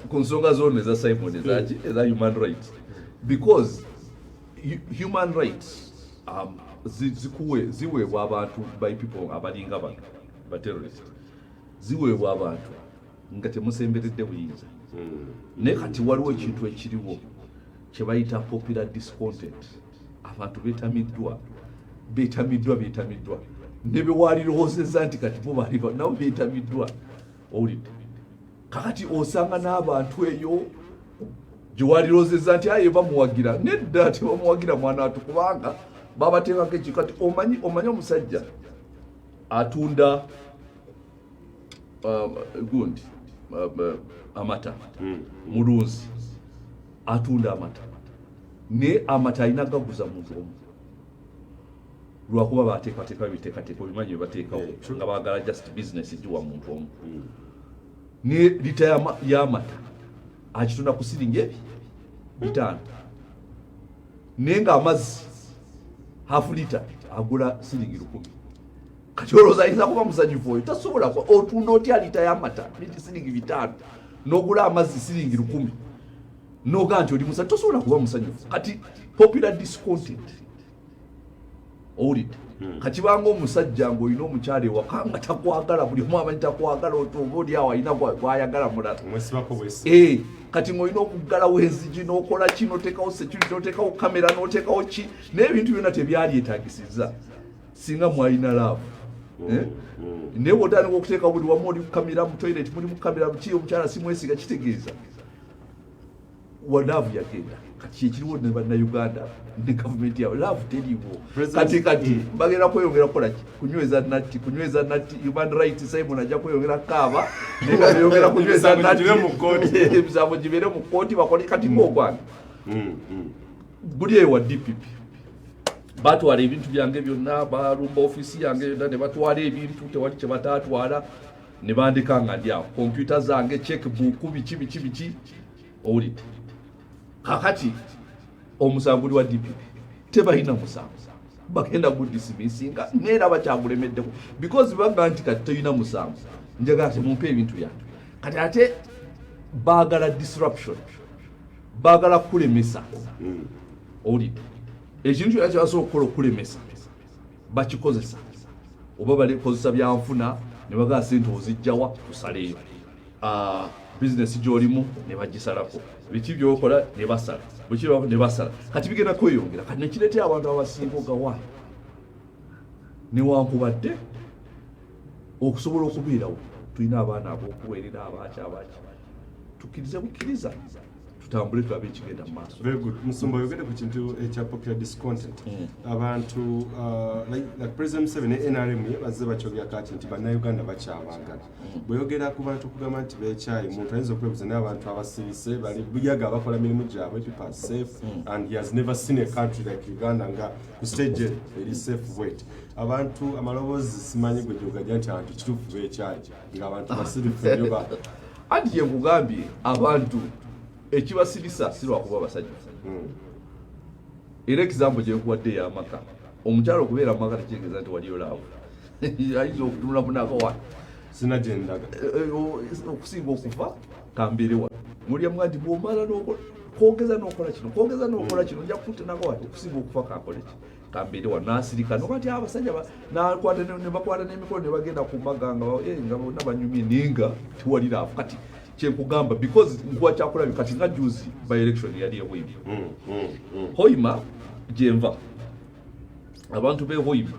ku nsonga zone za Simon eza human rights because human rights ziweebwa abantu by people abalinga bano ba terrorist ziweebwa abantu nga temusemberedde buyinza naye kati waliwo ekintu ekiriwo kye bayita popular discontent abantu beetamiddwa ne bewaliroozezza nti kati bo bali nabo beetabiddwa owulidde kakati osanga n'abantu eyo gyewaliroozezza nti aye bamuwagira nedda tebamuwagira mwana watu kubanga babateekako ekyo kati omanyi omusajja atunda gundi amata mulunzi atunda amata ne amata alina gaguza muntu omu lwakuba bateekateeka biteekateeka bimanyi byebateekawo nga baagala just business giwa muntu omu ne lita y'amata akitunda ku siringi ebi 5 naye nga amazzi half lita agula siringi 10 kati olowooza ayinza kuba musanyufu oyo tasobola otunda otya lita y'amata siringi 5 n'ogula amazzi siringi 10 noga nti oli musanyufu tosobola kuba musanyufu kati popular discontent owulidde kati banga omusajja ng'olina omukyala ewaka nga takwagala buli omu amanyi takwagala oba oli awo alina gwayagala mulala kati ng'olina okuggalawo enzigi n'okola ki n'oteekawo security n'oteekawo kamera n'oteekawo ki naye ebintu byonna tebyalyetaagisiza singa mwalina laavu naye bw'otandika okuteeka buli wamu oli kukamera mu toilet muli mukamera ki omukyala simwesiga kitegeeza laavu yagenda kati kyekiriwo ne bannayuganda ne gavumenti yawe laavu teriiwo kati bagenda kweyongera kukola ki kunyweza natti human rights Simon ajja kweyongera kaaba nebeyongera kunyweza natti emisango gibeere mu kooti bakole kati ng'ogwange buli ewa DPP batwala ebintu byange byonna balumba ofiisi yange yonna ne batwala ebintu tewali kye bataatwala ne bandika nga ndi awo kompyuta zange checkbook biki owulidde kakati omusango wa DPP tebalina musango bagenda gudisimisinga neera bakyagulemeddeko because baga nti kati toyina musango njagala temumpe ebintu byange kati ate baagala disruption baagala kulemesa owulidde ekintu kyonna kyebasobola okukola okulemesa bakikozesa oba balikozesa byanfuna ne bagala sente ozijjawa tusaleeyo business gy'olimu ne bagisalako biki byokola ne basala bukirako ne basala kati bigenda kweyongera kati nekireetera abantu abasinga ogawa newankubadde okusobola okubeerawo tulina abaana ab'okuweerera abaki tukkirize bukkiriza tutambule tulabe ekigenda mu maaso. Very good. Musumba yogede ku kintu ekya popular discontent. Abantu like President Museveni NRM bazze bakyogera kati nti bannayuganda bakyabagala. Bweyogera ku bantu kugamba nti beekyayi muntu ayinza okwebuuza n'abantu abasirise bali buyaga abakola mirimu gyabwe people are safe and he has never seen a country like Uganda nga ku stage eri safe weight. Abantu amaloboozi simanyi gwe gyogajja nti abantu kituufu beekyayi ng'abantu basirifu nnyo anti yekugambye abantu ekibasirisa sirwakuba basajja era example gyekuwadde y'amaka omukyalo okubeera mu maka tekyegeza nti waliyo laavu ayinza okutunula munako wano sina gyendaga okusinga okufa kambeere wano mulyamuga nti bwomala kwogeza n'okola kino nja kukutenako wati okusinga okufa kankole ki kambeere wano n'asirika noga nti abasajja ne bakwata n'emikono ne bagenda ku maga nga bonna banyumye ninga tiwali laavu kati kyekugamba because nkuwa kyakulabye kati nga juzi by election yali ehoima hoima gyenva abantu behoima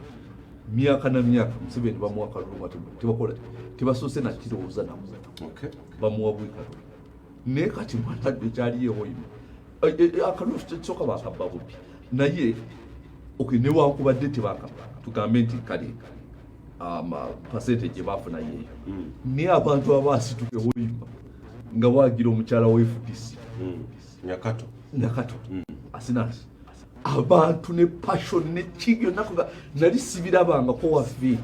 myaka na myaka Museveni bamuwa kaluluma tebakola tebasoose na kirowooza namu bamuwa bwekalulu naye kati mwanadde kyali ehoima akalulu kisoka bakabba bubbi naye newankubadde tebakabba tugambe nti kale percentage bafuna yeeyo naye abantu abaasituka ehoima nga waagira omukyala wa FDC nyakato asinasi abantu ne passion ne kigyo nakuga nali sibirabangako waffe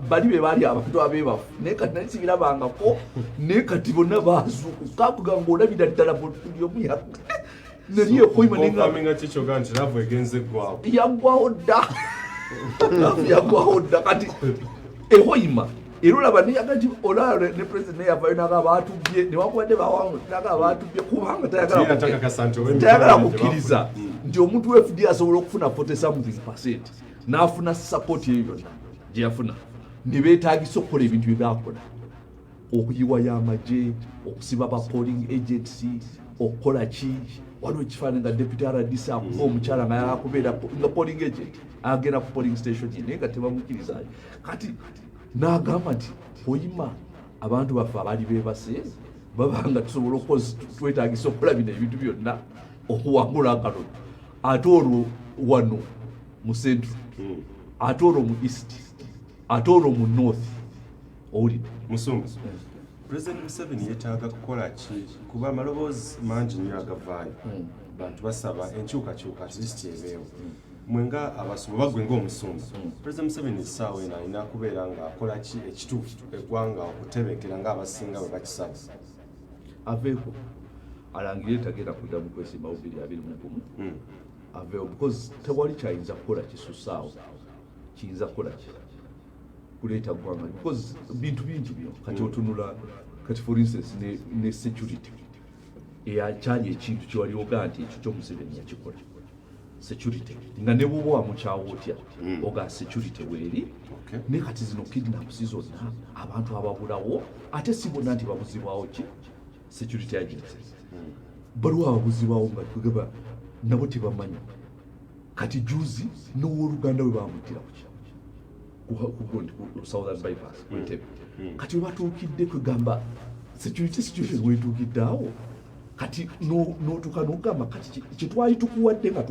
bali be baali abantu abeebafu naye kati nali sibirabangako naye kati bonna baazuukuka kuga ng'olabira ddala byomuyaga nali ekoima yaggwawo dda yaggwawo dda kati ehoima era olaba neyaga nti olaba ne president neyavayo naga abatubye newankubadde naga abatubye kubanga tayagala kukkiriza nti omuntu wa FDC asobola okufuna 40% n'afuna support eyo yonna gye yafuna ne beetaagisa okukola ebintu bye byakola okuyiwa y'amagye okusiba ba polling agency okukola ki waliwo ekifaananyi nga deputy RDC akuba omukyala nga yakubeera nga polling agent agenda ku polling station naye nga tebamukkirizayo kati n'agamba nti oyima abantu baffe abaali beebase babanga tusobola twetagisa okukola bino ebintu byonna okuwangula akalulu ate olwo wano mu central ate olwo mu east ate olwo mu north owulire Musumba President Museveni yeetaaga kukola ki kuba amaloboozi mangi nnyo agavaayo bantu basaba enkyukakyuka at least ebeewo mwenga abasumba bagwe ng'omusumba President Museveni essaawa eno alina kubeera ng'akola ki ekituufu eggwanga okutebenkera ng'abasinga bwe bakisaba aveeko alangire tagenda kudda mu kwesimbawo 2021 aveeko because tewali kyayinza kukola kisussaawo kiyinza kukola ki kuleeta ggwanga because bintu bingi byo kati otunula kati for instance ne security eyakyali ekintu kyewali ogaa nti ekyo kyomuseveni yakikola security nga ne bwoba wamukyawo otya oga security bweri ne kati zino kidnaps zonna abantu ababulawo ate si bonna nti babuzibwawo ki security agencies baliwo ababuzibwawo nga tugamba nabo tebamanyi kati juzi n'owooluganda we bamuttira ku southern bypass kati webatuukidde kwegamba security situation wetuukiddeawo kati n'otuuka n'ogamba kati kyetwali tukuwadde nga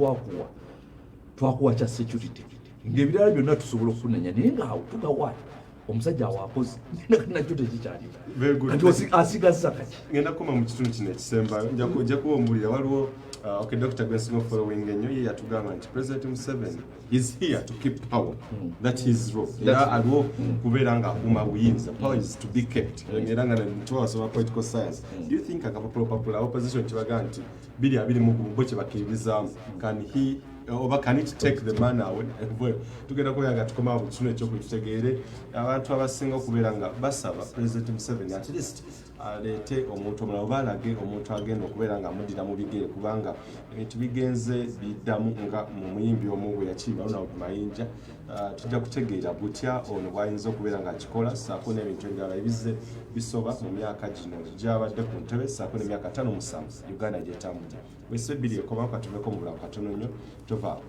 twakuwa kya security ng'ebirala byonna tusobola okufunanya naye ngaawo tugawa omusajja awakozi nakyo tekikyaliwo kati asigazza kaki ngenda kukoma mu kitundu kino ekisembayo nja kuwumbulira waliwo okay, Dr. Gwensingo following enyo ye yatugamba nti President Museveni is here to keep power. That is role. Era aliwo kubeera nga akuuma buyinza. Power is to be kept. Era nga ntwasoma political science. Do you think akapapula opposition kibaga nti 2020 bo kye bakkiririzaamu can it take the man away? Tugenda kuyanga tukoma mu kitundu ekyokutegeere abantu abasinga okubeera nga basaba President Museveni at least aleete omuntu omulala oba alage omuntu agenda okubeera nga amuddira mu bigere kubanga ebintu bigenze biddamu nga mu muyimbi omu bwe yakiyimba Ronald Mayinja tujja kutegeera butya ono bwayinza okubeera nga akikola saako n'ebintu ebirala ebize bisoba mu myaka gino gy'abadde ku ntebe saako n'emyaka 5-7 Uganda gyetambudde wese biri ekoma katumeko mu bulamu katono nnyo tovaawo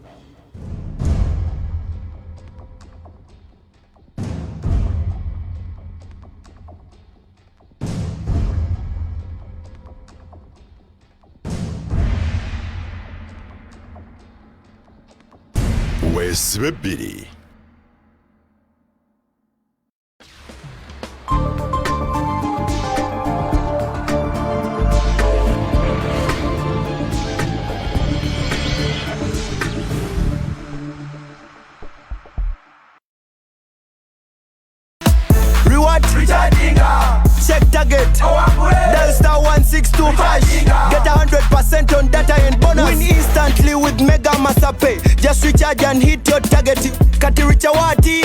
Weesibe bbiri. Check target. Dial star 162 hash. Get 100% on data and bonus. Win instantly with Mega Masape. Just recharge and hit your target. Kati Richawati.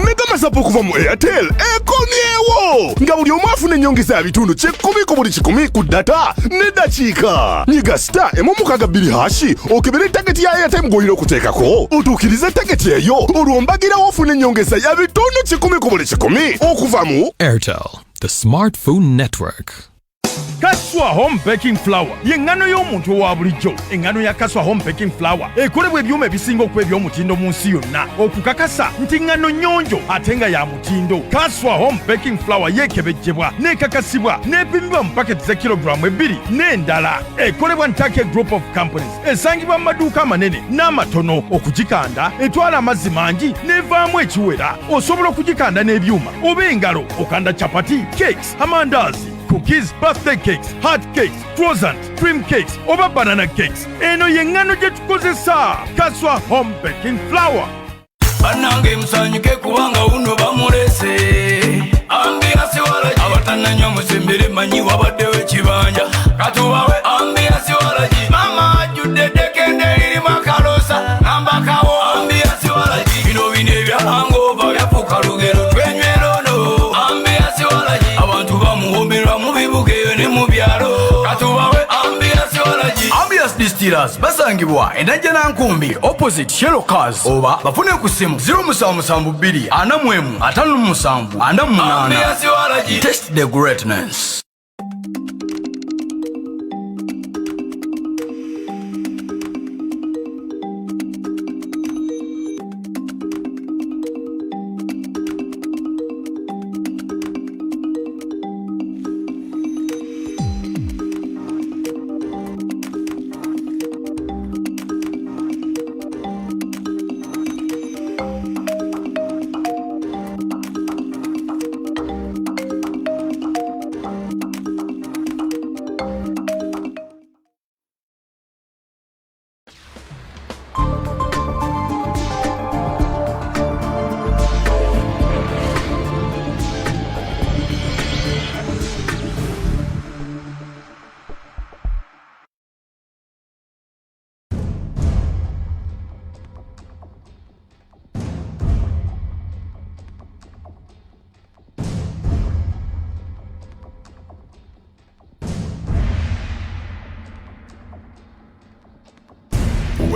Mega Masape okuva mu Airtel ekomyewo nga buli omu afuna ennyongeza ya bitundu 10 ku buli 10 ku data ne dakiika. Nyiga star 162 hashi okebere target ya Airtel ng'olina okuteekako otuukirize target eyo olwombagirawo ofuna ennyongeza ya bitundu 10 ku buli 10 okuva mu Airtel, the smartphone network. Kaswa Home Baking Flour y'engano y'omuntu owa bulijjo. Engano ya Kaswa Home Baking Flour ekolebwa ebyuma ebisinga okuba eby'omutindo mu nsi yonna okukakasa nti ngano nnyonjo ate nga ya mutindo. Kaswa Home Baking Flour yeekebejjebwa n'ekakasibwa n'epimibwa mu paketi za kilogulaamu 2 n'endala. Ekolebwa Ntake Group of Companies esangibwa mu maduuka amanene n'amatono. Okugikanda etwala amazzi mangi n'evaamu ekiwera. Osobola okugikanda n'ebyuma oba engalo okanda chapati, cakes, amandazi, cookies, birthday cakes, hot cakes, croissants, cream cakes, oba banana cakes. Eno y'engano gye tukozesa. Kaswa Home Baking Flour. Banange musanyuke kubanga uno bamulese. Ambiance walaji abatananya musimbire manyi wabaddewo ekibanja. Katubawe ambiance walaji mama ajudde dekende iri makalosa nambakawo ambiance walaji bino bine ebya hangover byafuka lugero twenywerono ambiance walaji abantu bamuhomerwa mu bibuga eyo ne mu byalo katubawe ambiance walaji ambiance distillers basangibwa endajja nkumbi opposite Shell Cars oba bafune ku simu 0772 41 57 48 ambiance walaji taste the greatness.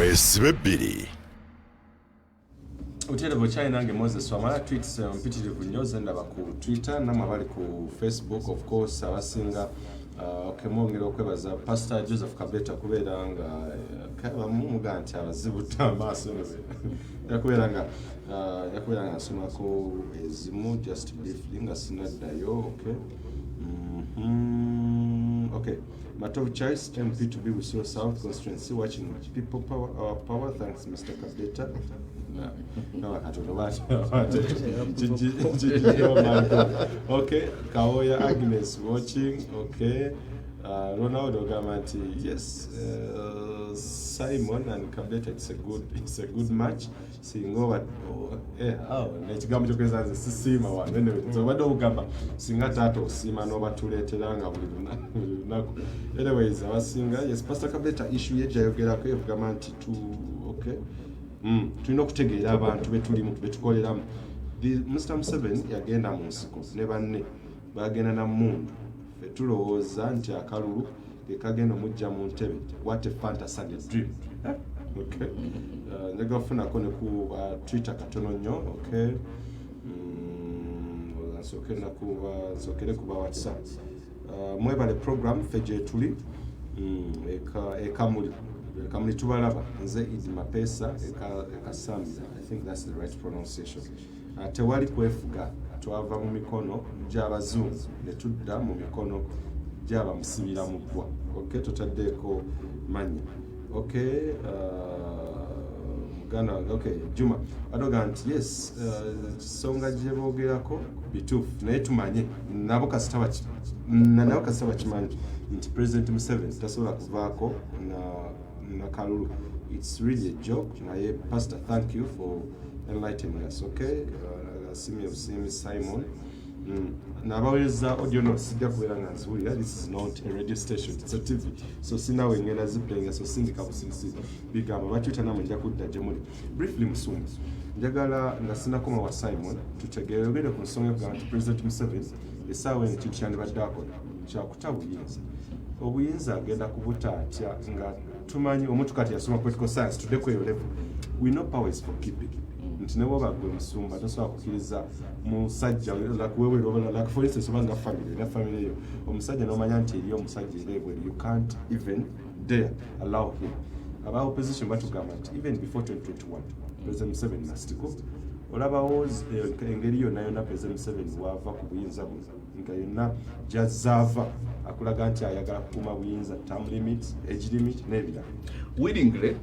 Mwesibe bbiri. Uterebo chai nange Moses wamala tweets mpitirivu nnyo zendaba ku Twitter namwe abali ku Facebook of course abasinga okemwongera okwebaza Pastor Joseph Kabeta kubeera nga bamuga nti abazibuta amaaso yakubeera nga nsomako ezimu just briefly nga sinaddayo okay Matov Choice MP to be with your South constituency watching people power thanks Mr. Kabeta. No, I don't know okay, Kaoya Agnes watching. Okay, Ronaldo Gamanti. Yes, Simon and Kabeta. It's a good match. Seeing over. Let's go to the Sima one. Anyway, so what do Gamba? Sing at Tato, Sima Nova Tuletelanga. Anyways, I was singer. Yes, Pastor Kabeta issue. Jayogera of Gamanti too. Okay. Tulina okutegeera abantu betulimu betukoleramu Mr. Museveni yagenda mu nsiko ne banne bagenda na mmundu fe tulowooza nti akalulu kekagenda omujja mu ntebe. What a fantasy and a dream. Okay. Njagala kufunako ne ku Twitter katono nnyo. Okay. Nsokere kuba WhatsApp. Mwebale program fe gye tuli ekamuli tubalaba nze Idi Mapesa ekasambiza. I think that's the right pronunciation. Tewali kwefuga twava mu mikono gy'abazungu ne tudda mu mikono gy'abamusibira mu ggwa. Okay, totaddeeko manya. Okay, okay, Juma adoga nti yes, songa gye boogerako bituufu naye tumanye nabo kasita bakimanyi nti President Museveni tasobola kuvaako na kalulu. It's really a joke. Pastor, thank you for enlightening us. Okay, Simi Simon. Nabaweza audio no sija kuwera nganzulira. This is not a radio station, it's a TV. So sina wengena ziplenga so sindika business bigamba bachuta namwe nja kudda jemuli. Briefly Musumba. Njagala ngasina koma wa Simon tutegereere ku nsonga ya President Museveni esawe ne kikyandi badako kya kutabuyinza. Obuyinza agenda kubuta atya nga tumanyi omuntu kati yasoma political science tudde ku level. We know power is for keeping. Nti nebo bagwe Musumba tosobola kukkiriza musajja like for instance obanga family yo omusajja n'omanya nti eriyo omusajja level you can't even dare allow him. Aba opposition batugamba nti even before 2021 President Museveni must go. Olabawo engeri yonna President Museveni wava ku buyinza buno nga yonna gyazzaava akulaga nti ayagala kukuuma buyinza, term limit, age limit n'ebirala. Willingly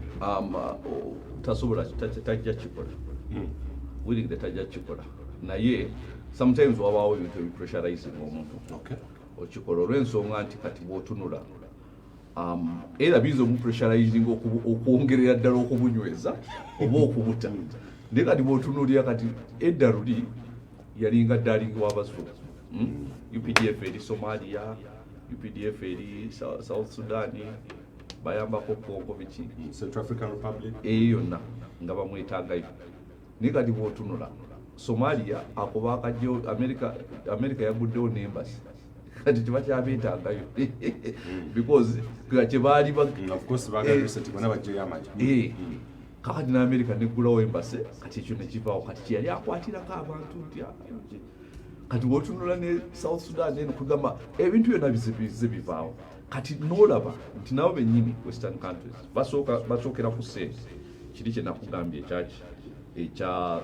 tasobola tajja kikola. Willingly tajja kikola naye sometimes wabaawo ebintu ebipressurizing omuntu. Okay. Okikola olw'ensonga nti kati bw'otunula era biza omupressurizing okwongerera ddala okubunyweza oba okubuta. Naye kati bw'otunuulira kati edda luli yalinga ddalingi w'abazungu. UPDF eri Somalia, UPDF eri South Sudan, bayambako Congo biki, Central African Republic. Yonna nga bamwetangayo. Naye kati bw'otunula Somalia akoba akajjo America yaguddewo n'embassy. Kati tebakyabeetangayo because kye baali of course bagaluse tibona bajjayo amaji. Kakati na America neggulawo embassy kati ekyo ne kivaawo kati kyeyali akwatirako abantu nti kati bw'otunula ne South Sudan eno kugamba ebintu byonna bize bivaawo. Kati n'olaba nti nabo bennyini Western countries basookera ku ssente kiri kye nakugambye ekya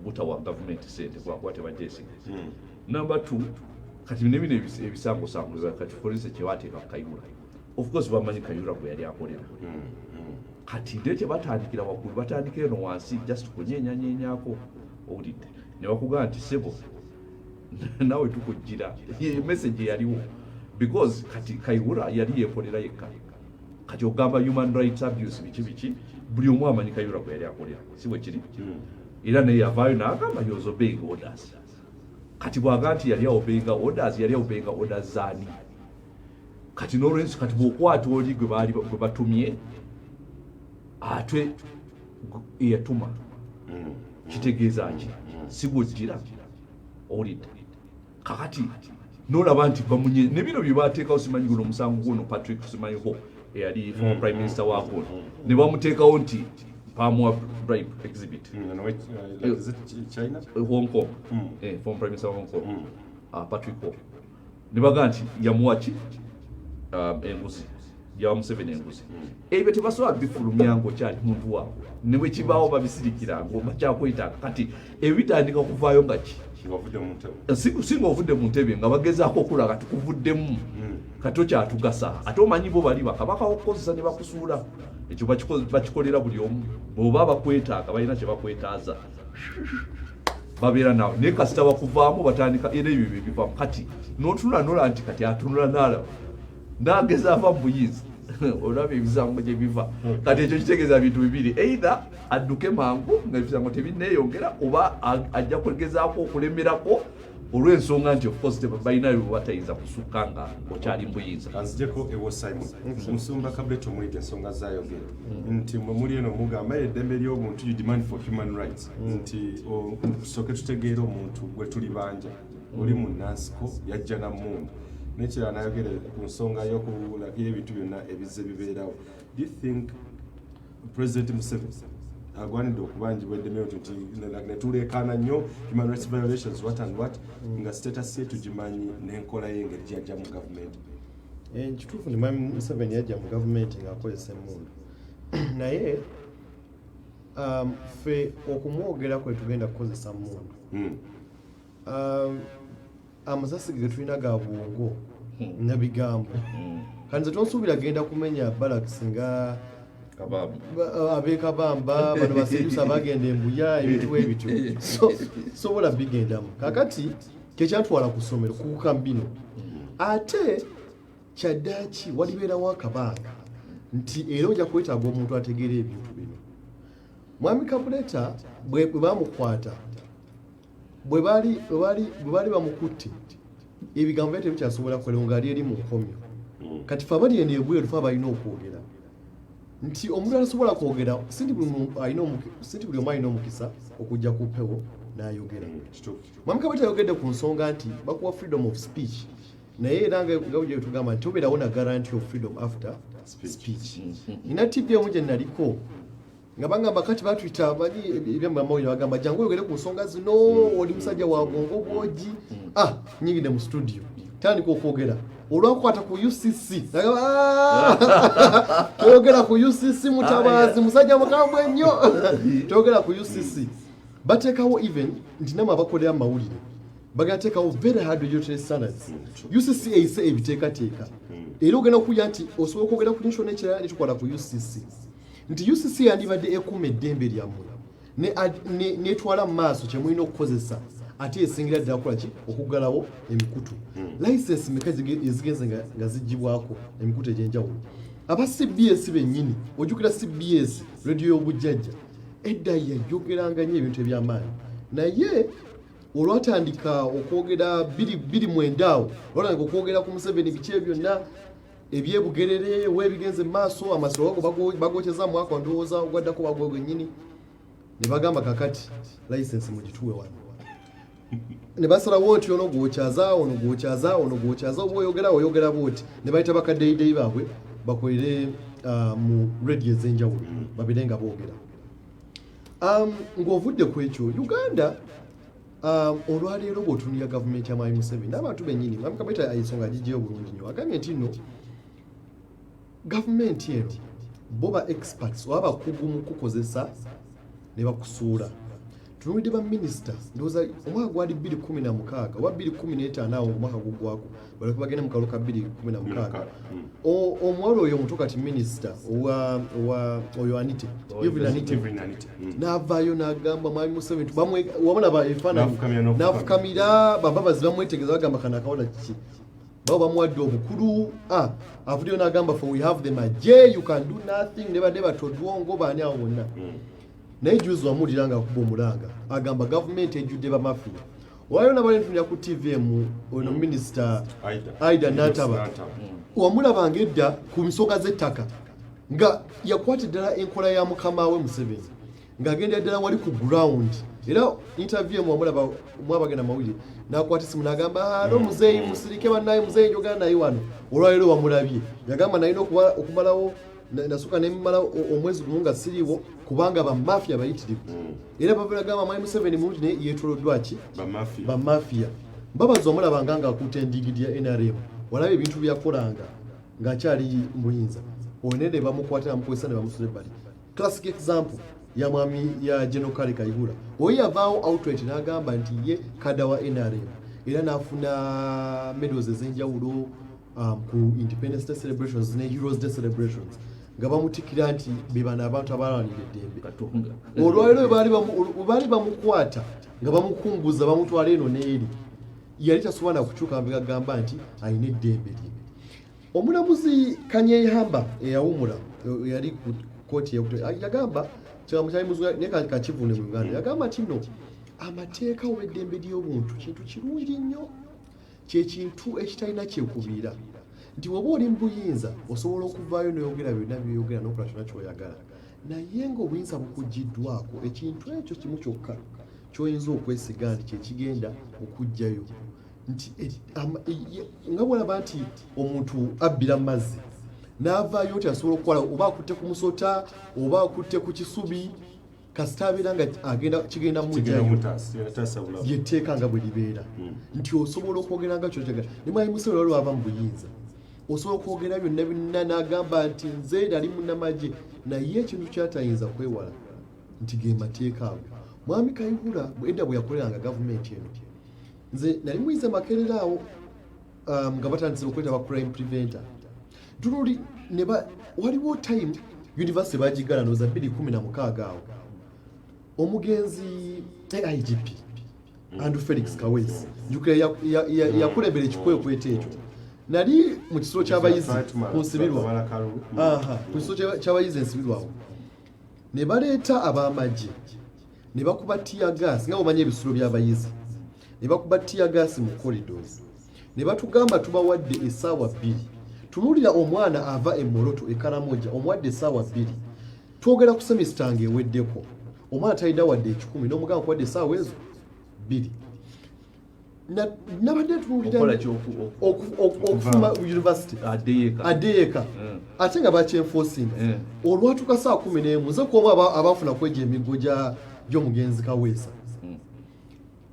butawa government ssente kuba tebagyesiga. Number 2 kati nebino ebisangosango kati police kye bateeka ku Kayihura. Of course bamanyi Kayihura bwe yali akolera. Kati nde kye batandikira waggulu batandikira no wansi just kunyenyanyenyako owulidde ne bakugamba nti sebo nawe tukujjira message yaliwo because kati Kayihura yali yeekolera yekka. Kati ogamba human rights abuse biki buli omu amanyi Kayihura bwe yali akolera si bwe kiri. Era naye yavaayo n'agamba he was obeying orders. Kati bw'agamba nti yali obeying orders zaani. Kati n'olwensi kati bw'okwata oli gwe batumye atwe eyatuma kitegeeza ki si gwojjira owulidde. Kakati n'olaba nti bamunye ne bino bye baateekawo simanyi guno omusango guno Patrick simanyiho eyali former prime minister wako ne bamuteekawo nti Palmwa bribe exhibit. Is it China? Hong Kong. Former prime minister of Hong Kong. Patrick Ho. Ne baga nti yamuwachi enguzi. Ya Museveni enguzi. Ebyo tebasobola bifulumya ngo kyali muntu waabwe. Ne bwe kibaawo babisirikira ngo bakyakweta kati ebitandika kuvaayo nga ki. Singa ovudde mu ntebe nga bagezaako okulaga tukuvuddemu kati okyatugasa ate omanyi bo bali bakabaka okukozesa ne bakusuula ekyo bakikolera buli omu bw'oba bakwetaaga balina kye bakwetaaza babeera nawe naye kasita bakuvaamu batandika era ebyo bivaamu kati n'otunula nola nti kati atunula n'alaba n'ageza ava mu buyinza olaba ebisango gye biva kati ekyo kitegeeza bintu bibiri either adduke mangu ng'ebisango tebinneeyongera oba ajja kugezaako okulemerako olw'ensonga nti of course balinayo batayinza kusukka nga okyali mu buyinza. Kanzijeko ewo Simon Musumba Kableto mwite ensonga zaayogera nti mwe muli eno mugamba eddembe ly'obuntu you demand for human rights nti tusooke tutegeera omuntu gwe tuli banja oli munnansi yajja na mmundu nekirala nayogera ku nsonga y'okulagira ebintu byonna ebizze bibeerawo. Do you think President Museveni agwanidde okubanjibwa eddembe nti netuleekaana nnyo human rights violations what and what nga status ye tugimanyi n'enkola ye engeri gyajja mu gavumenti? Kituufu ndimanyi Museveni yajja mu gavumenti ng'akozesa emmundu naye ffe okumwogera kwe tugenda kukozesa mmundu amasasi ge tulina ga bwongo nabigambo kanze tonsuubira genda kumenya balakisi nga abekabamba bano basejusa bagenda embuya ebintu ebityo sobola bigendamu kakati kyekyantwala ku ssomero kukuka bino ate kyaddaaki walibeerawo akabanga nti era ojja kwetaaga omuntu ategeera ebintu bino. Mwami Kabuleta bwe bamukwata bwe bali bamukutte ebigambo bye tebikyasobola kukola ngaali eri mu nkomyo kati fe abali eno ebweru fe abalina okwogera nti omuntu atasobola kwogera sinti buli omu alina omukisa okujja ku pewo n'ayogera. Mwami Kabuleta ayogedde ku nsonga nti bakuwa freedom of speech naye era nga bwe tugamba nti obeerawo na guarantee of freedom after speech. Nina TV emu gye naliko nga bagamba kati batwita bali ebyamawulire bagamba jangu oyogere ku nsonga zino oli musajja wa bwongo bwogi nyingide mu studio tandika okwogera olwakwata ku UCC toyogera ku UCC mutabazi musajja mukambwe ennyo toyogera ku UCC bateekawo even nti nama abakolera amawulire bagateekawo very hard regulatory standards UCC eyise ebiteekateeka era ogenda okuya nti osobola okwogera ku nsonga ekirala netukwata ku UCC nti UCC yandibadde ekuuma eddembe lyammwe netwala mu maaso kye mulina okukozesa ate esingira ddala kukolaki okuggalawo emikutu license meka ezigenze nga zigibwako emikutu egy'enjawulo. Aba CBS bennyini ojjukira CBS radio y'obujjajja edda yayogeranga nnyo ebintu eby'amaanyi naye olwatandika okwogera 29 awo olwatandika okwogera ku Museveni biki byonna ebyebugerere webigenze maaso amasiro bagokyeza mwaka ndowooza ogwaddako bagwegwe nnyini ne bagamba kakati license mugituwe wano ne basalawo nti ono gwokyaza oba oyogera bwoti ne bayita bakaddeyideyi baabwe bakolere mu radio ez'enjawulo babire nga boogera. Ng'ovudde ku ekyo Uganda olwaleero bw'otunulira gavumenti ya Mwami Museveni n'abantu bennyini Mwami Kabuleta ensonga gijjeyo bulungi nnyo agambye nti nno gavumenti eno bo ba experts oba bakugu mu kukozesa ne bakusuula. Tunulidde ba minisita ndowooza omwaka gwali 2016 oba 2015 awo omwaka gugwako balyoke bagenda mu kalulu ka 2016 omuwala oyo omuto kati minisita oyo Anite n'avaayo n'agamba Mwami Museveni wabona ebifaananyi n'afukamira bababazi bamwetegereza bagamba kana akawala kiki babo bamuwadde obukulu avuddeyo n'agamba for we have them aje you can do nothing ne badde batodwongo baani awo bonna naye juzi wamulira nga akuba omulanga agamba gavumenti ejjudde bamafiya olwayo nabali ntunira ku TV emu ono minisita Aida Nataba wamulabanga edda ku nsonga z'ettaka nga yakwata ddala enkola ya mukama we Museveni ng'agenda ddala wali ku ground era interview mwabagenda mawulire nakwata esimu n'agamba alo muzeeyi musirike bannaye muzeeyi njogera naye wano olwaleero wamulabye yagamba nalina okumalawo nasuka nemala omwezi gumu nga siriiwo kubanga bamafiya bayitirivu era baviragamba mwami Museveni mulungi naye yeetoloddwa ki bamafiya mbabaza omulabanga ng'akuuta endigidi ya NRM walaba ebintu byakolanga ng'akyali muyinza onede bamukwatira mukwesa ne bamusula ebbali classic example ya mwami ya General Kale Kayihura oyo yavaawo outright n'agamba nti ye kada wa NRM era n'afuna medals ez'enjawulo ku Independence Day celebrations ne Heroes Day celebrations nga bamutikira nti be bano abantu abalwanira eddembe olwaleero baali bamukwata nga bamukunguza bamutwala eno n'eri yali tasobola kukyuka mbegagamba nti alina eddembe lye omulamuzi Kanyeyihamba eyawumula yali ku kooti yagamba kakivune mu Uganda yagamba kino amateeka w'eddembe ly'obuntu kintu kirungi nnyo kyekintu ekitalina kyekubiira nti woba oli mu buyinza osobola okuvaayo noyogera byonna byoyogera n'okola kyonna kyoyagala naye ng'obuyinza bukugiddwako ekintu ekyo kimu kyokka kyoyinza okwesiga nti kyekigenda okuggyayo nti nga bwolaba nti omuntu abbira mu mazzi n'avaayo nti asobola okukola oba akutte ku musota oba akutte ku kisubi kasita abeera nga kigenda mujjayo lyetteeka nga bwe libeera nti osobola okwogera nga kyokyagala ne mwami Museveni waliwo ava mu buyinza osobola okwogera byonna byonna n'agamba nti nze nali munnamagye naye ekintu kyatayinza kwewala nti ge mateeka ago mwami Kayihura edda bwe yakoleranga gavumenti eno nze nali muyinza makerera awo nga batandise okweta ba crime preventer tunuli waliwo time university bagigala noza 2016 awo omugenzi IGP Andrew Felix Kaweesi njukira yakulembera ekikwekweto ekyo nali mu kisolo ky'abayizi ku nsibirwa ku kisolo ky'abayizi ensibirwawo ne baleeta ab'amagye ne bakuba tear gas nga bamanye ebisulo by'abayizi ne bakuba tear gas mu corridors ne batugamba tubawadde essaawa 2 tunulira omwana ava Moroto Karamoja omuwadde essaawa 2 twogera ku semester nga eweddeko omwana talina wadde 10 n'omugamba kuwadde essaawa ezo 2 nabadde tunulira okufuma university adeeka ate nga bakyenforcing olwatuka saa 11 nze kuomu abafuna kweja emigo gy'omugenzi Kaweesa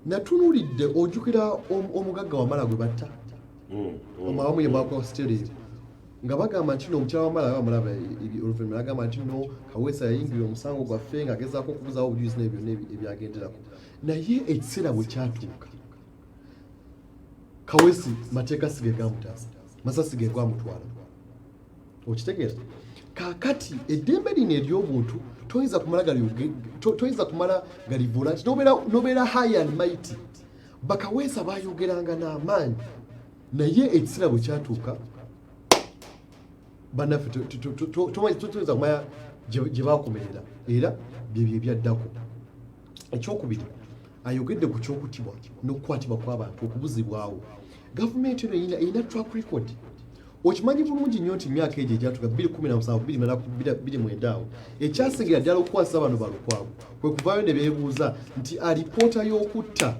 natunulidde ojjukira omugagga wamala gwe batta omawamu yebakwa stereo nga bagamba nti omukyala wamala bamulaba oluvannyuma agamba nti no Kaweesa yayingirira omusango gwaffe ng'agezaako okubuzaawo obujulizi n'ebyo ebyagenderako naye ekiseera bwe kyatuuka Kaweesi mateeka sige gamutaasa masasi ge gwamutwala okitegeera kaakati eddembe lino ery'obuntu toyinza kumala galivula nti nobeera high and mighty bakaweesa bayogeranga n'amaanyi naye ekiseera bwe kyatuuka bannaffe toyinza kumanya gye baakomerera era byebyo ebyaddako ekyokubiri ayogedde ku kyokutibwa n'okukwatibwa kw'abantu okubuzibwawo gavumenti eno erina track record okimanyi bulungi nnyo nti emyaka egyo egyatuuka 2017 awo ekyasingira ddala okukwasa bano balukwago kwe kuvaayo ne beebuuza nti alipoota y'okutta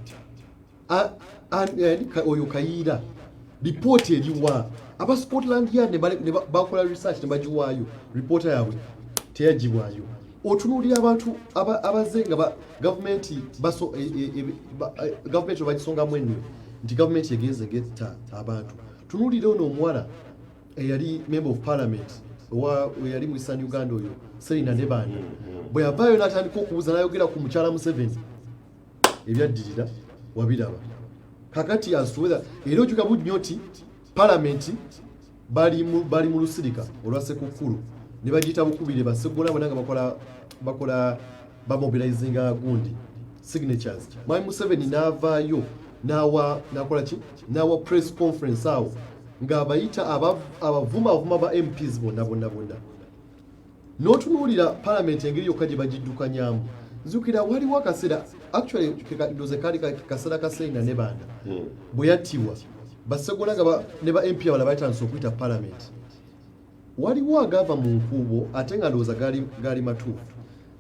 oyo Kayiira lipoota eriwa aba Scotland Yard ne bakola research ne bagiwaayo lipoota yaabwe teyagibwayo otunuulira abantu abaze nga gavumenti bagisongamu ennyo nti gavumenti egenze getta abantu tunuulire ono omuwala eyali member of parliament eyali mu Eastern Uganda oyo Serina Nebanda bwe yavaayo n'atandika okubuuza n'ayogera ku mukyala Museveni ebyaddirira wabiraba kakati asuweza era ojuka budnyo nti parliament bali mu lusirika olwa Ssekukkulu ne bagiyita bukubire basegola bonna nga bakola bamobilizinga gundi signatures mwami Museveni n'avaayo nakola ki nawa press conference awo ng'abayita abavuma ba MPs bonna n'otunuulira parliament engeri yokka gye bagiddukanyamu nzukira waliwo akaseera actually ndoze kali kaseera ka Serina Nebanda bwe yattibwa basegola nga ne ba MP abala bayitandise okuyita parliament waliwo agava mu nkuubo ate nga ndowooza gaali matuufu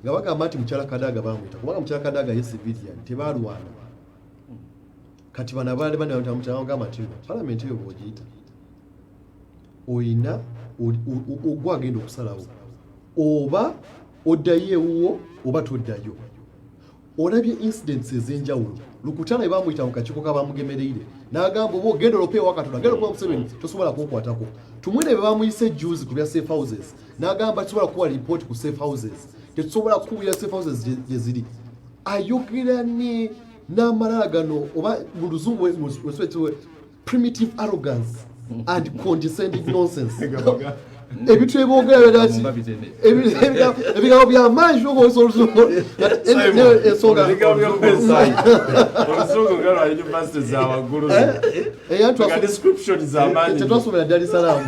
nga bagamba nti mukyala Kadaga bamwita kubanga mukyala Kadaga ye civilian tebalwana kati bana bali bana mutagamba nti parliament yo bwogiyita oyina ogwa agenda okusalawo oba oddayo oba toddayo olabye incidents ez'enjawulo Lukutana bamwita mu kakiiko kabamugemereire n'agamba oba ogenda olopeewo Katonda genda okuba Museveni tosobola kunkwatako tumwine be bamuyise juzi ku bya safe houses n'agamba tusobola kuwa report ku safe houses tetusobola kuwulira safe houses gye ziri ayogera ne n'amalala gano oba mu luzungu primitive arrogance and condescending nonsense ebitu ebogera ati ebigambo by'amaanyi oboza oluzungu ensonga tetwasomera Dar es Salaam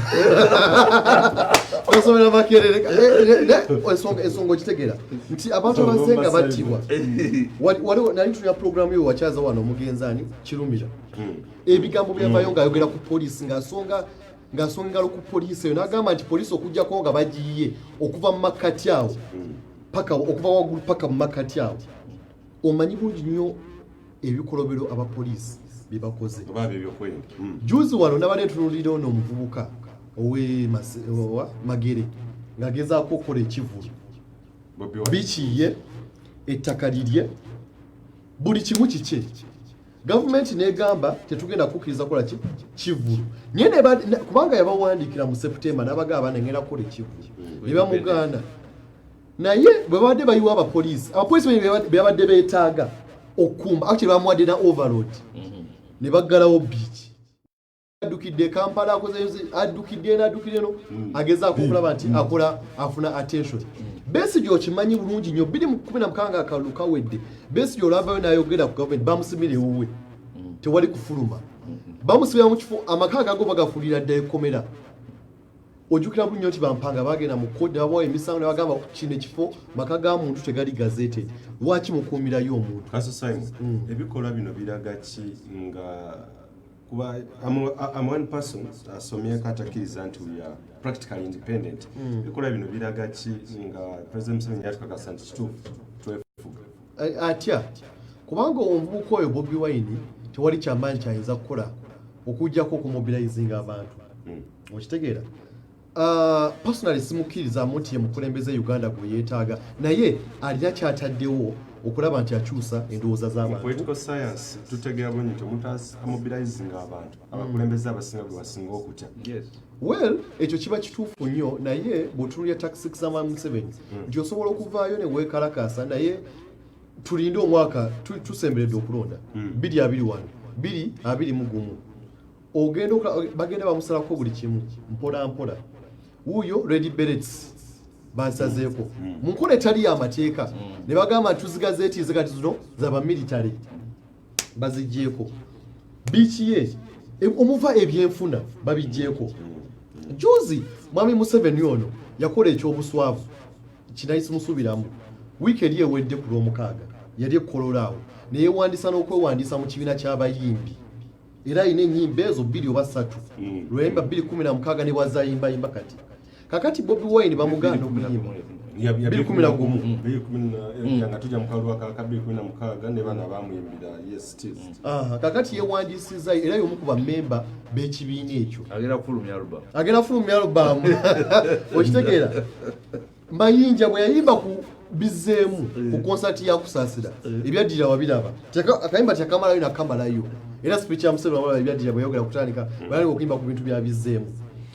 twasomera Makerere ensonga okitegeera nti abantu abasenga battibwa waliwo nali tulina programu yo wakyaza wano omugenzani Kirumira ebigambo byavayo ng'ayogera ku poliisi ng'asonga ku poliisi eyo n'agamba nti poliisi okujjako nga bagiye okuva mu makkati awo paka okuva waggulu paka mu makkati awo omanyi bulungi nnyo ebikolobero abapoliisi bye bakoze juzi wano nabadde ntunuulira ono omuvubuka Magere ng'agezaako okukola ekivulu bikiye ettaka lirye buli kimu kikye Government negamba tetugenda kukkiriza kola kivulu nyene kubanga yabawandiikira mu September n'abagaba nengera kola kivulu nebamuganda naye bwe badde bayiwa abapoliisi bebadde beetaaga okumba actually bamuwadde na overload ne baggalawo beach adukidde Kampala adukidde no agezaako okulaba nti afuna attention Besigye okimanyi bulungi nnyo 2016 akalulu kawedde Besigye olavayo n'ayogera ku government bamusimire wuwe tewali kufuluma bamusibira mu kifo amaka gago bagafulira dda ekomera ojjukira bulungi nnyo nti bampanga bagenda mu kode abawo emisango ne bagamba kino ekifo maka ga muntu tegali gazeted lwaki mukuumirayo omuntu Kaso Simon ebikola bino biraga ki nga kuba I'm one person asomye katakiriza nti we are practically independent bikola bino biraga ki nga President Museveni yatukakasa nti kituufu twefuga atya kubanga omuvubuka oyo Bobi Wine tewali kyamaanyi kyayinza kukola okujjako okumobilizing abantu okitegeera personally simukkiriza nti ye mukulembeze Uganda gwe yeetaaga naye alina kyataddewo okulaba nti akyusa endowooza z'abantu political science tutegeera bulungi nti omuntu amobilizing abantu abakulembeze abasinga gwe basinga okutya well ekyo kiba kituufu nnyo naye bw'otunulya tax za Museveni nti osobola okuvaayo ne weekalakaasa naye tulinde omwaka tusemberedde okulonda 2021 2021 ogenda bagenda bamusalako buli kimu mpola mpola wuuyo Red Berets bansazeeko mu nkola etali y'amateeka ne bagamba nti tuzigazeeti zikati zino zaba military baziggyeko bikiye omuva ebyenfuna babiggyeko juzi mwami Museveni ono yakola ekyobuswavu kinayisi musubiramu wiiki eri ewedde ku Lwomukaaga yali ekkololaawo ne yeewandisa n'okwewandiisa mu kibiina ky'abayimbi era ayina ennyimba ezo 2 oba 3 lwemba 2016 ne bwazayimbayimba kakati Bobi Wine bamuganda okuyimba 2011 nga tujja mu kalulu ka 2016 ne bana bamuyimbira yes kakati yeewandisiza era y'omu ku bammemba b'ekibiina ekyo agenda kufulumya alubamu okitegeera Mayinja bwe yayimba ku bizeemu ku konsati ya kusaasira ebyaddira wabiraba akayimba kyakamalayo nakamalayo era speech ya Museveni wabala ebyaddira bwe yogera kutandika bali okuyimba ku bintu bya bizeemu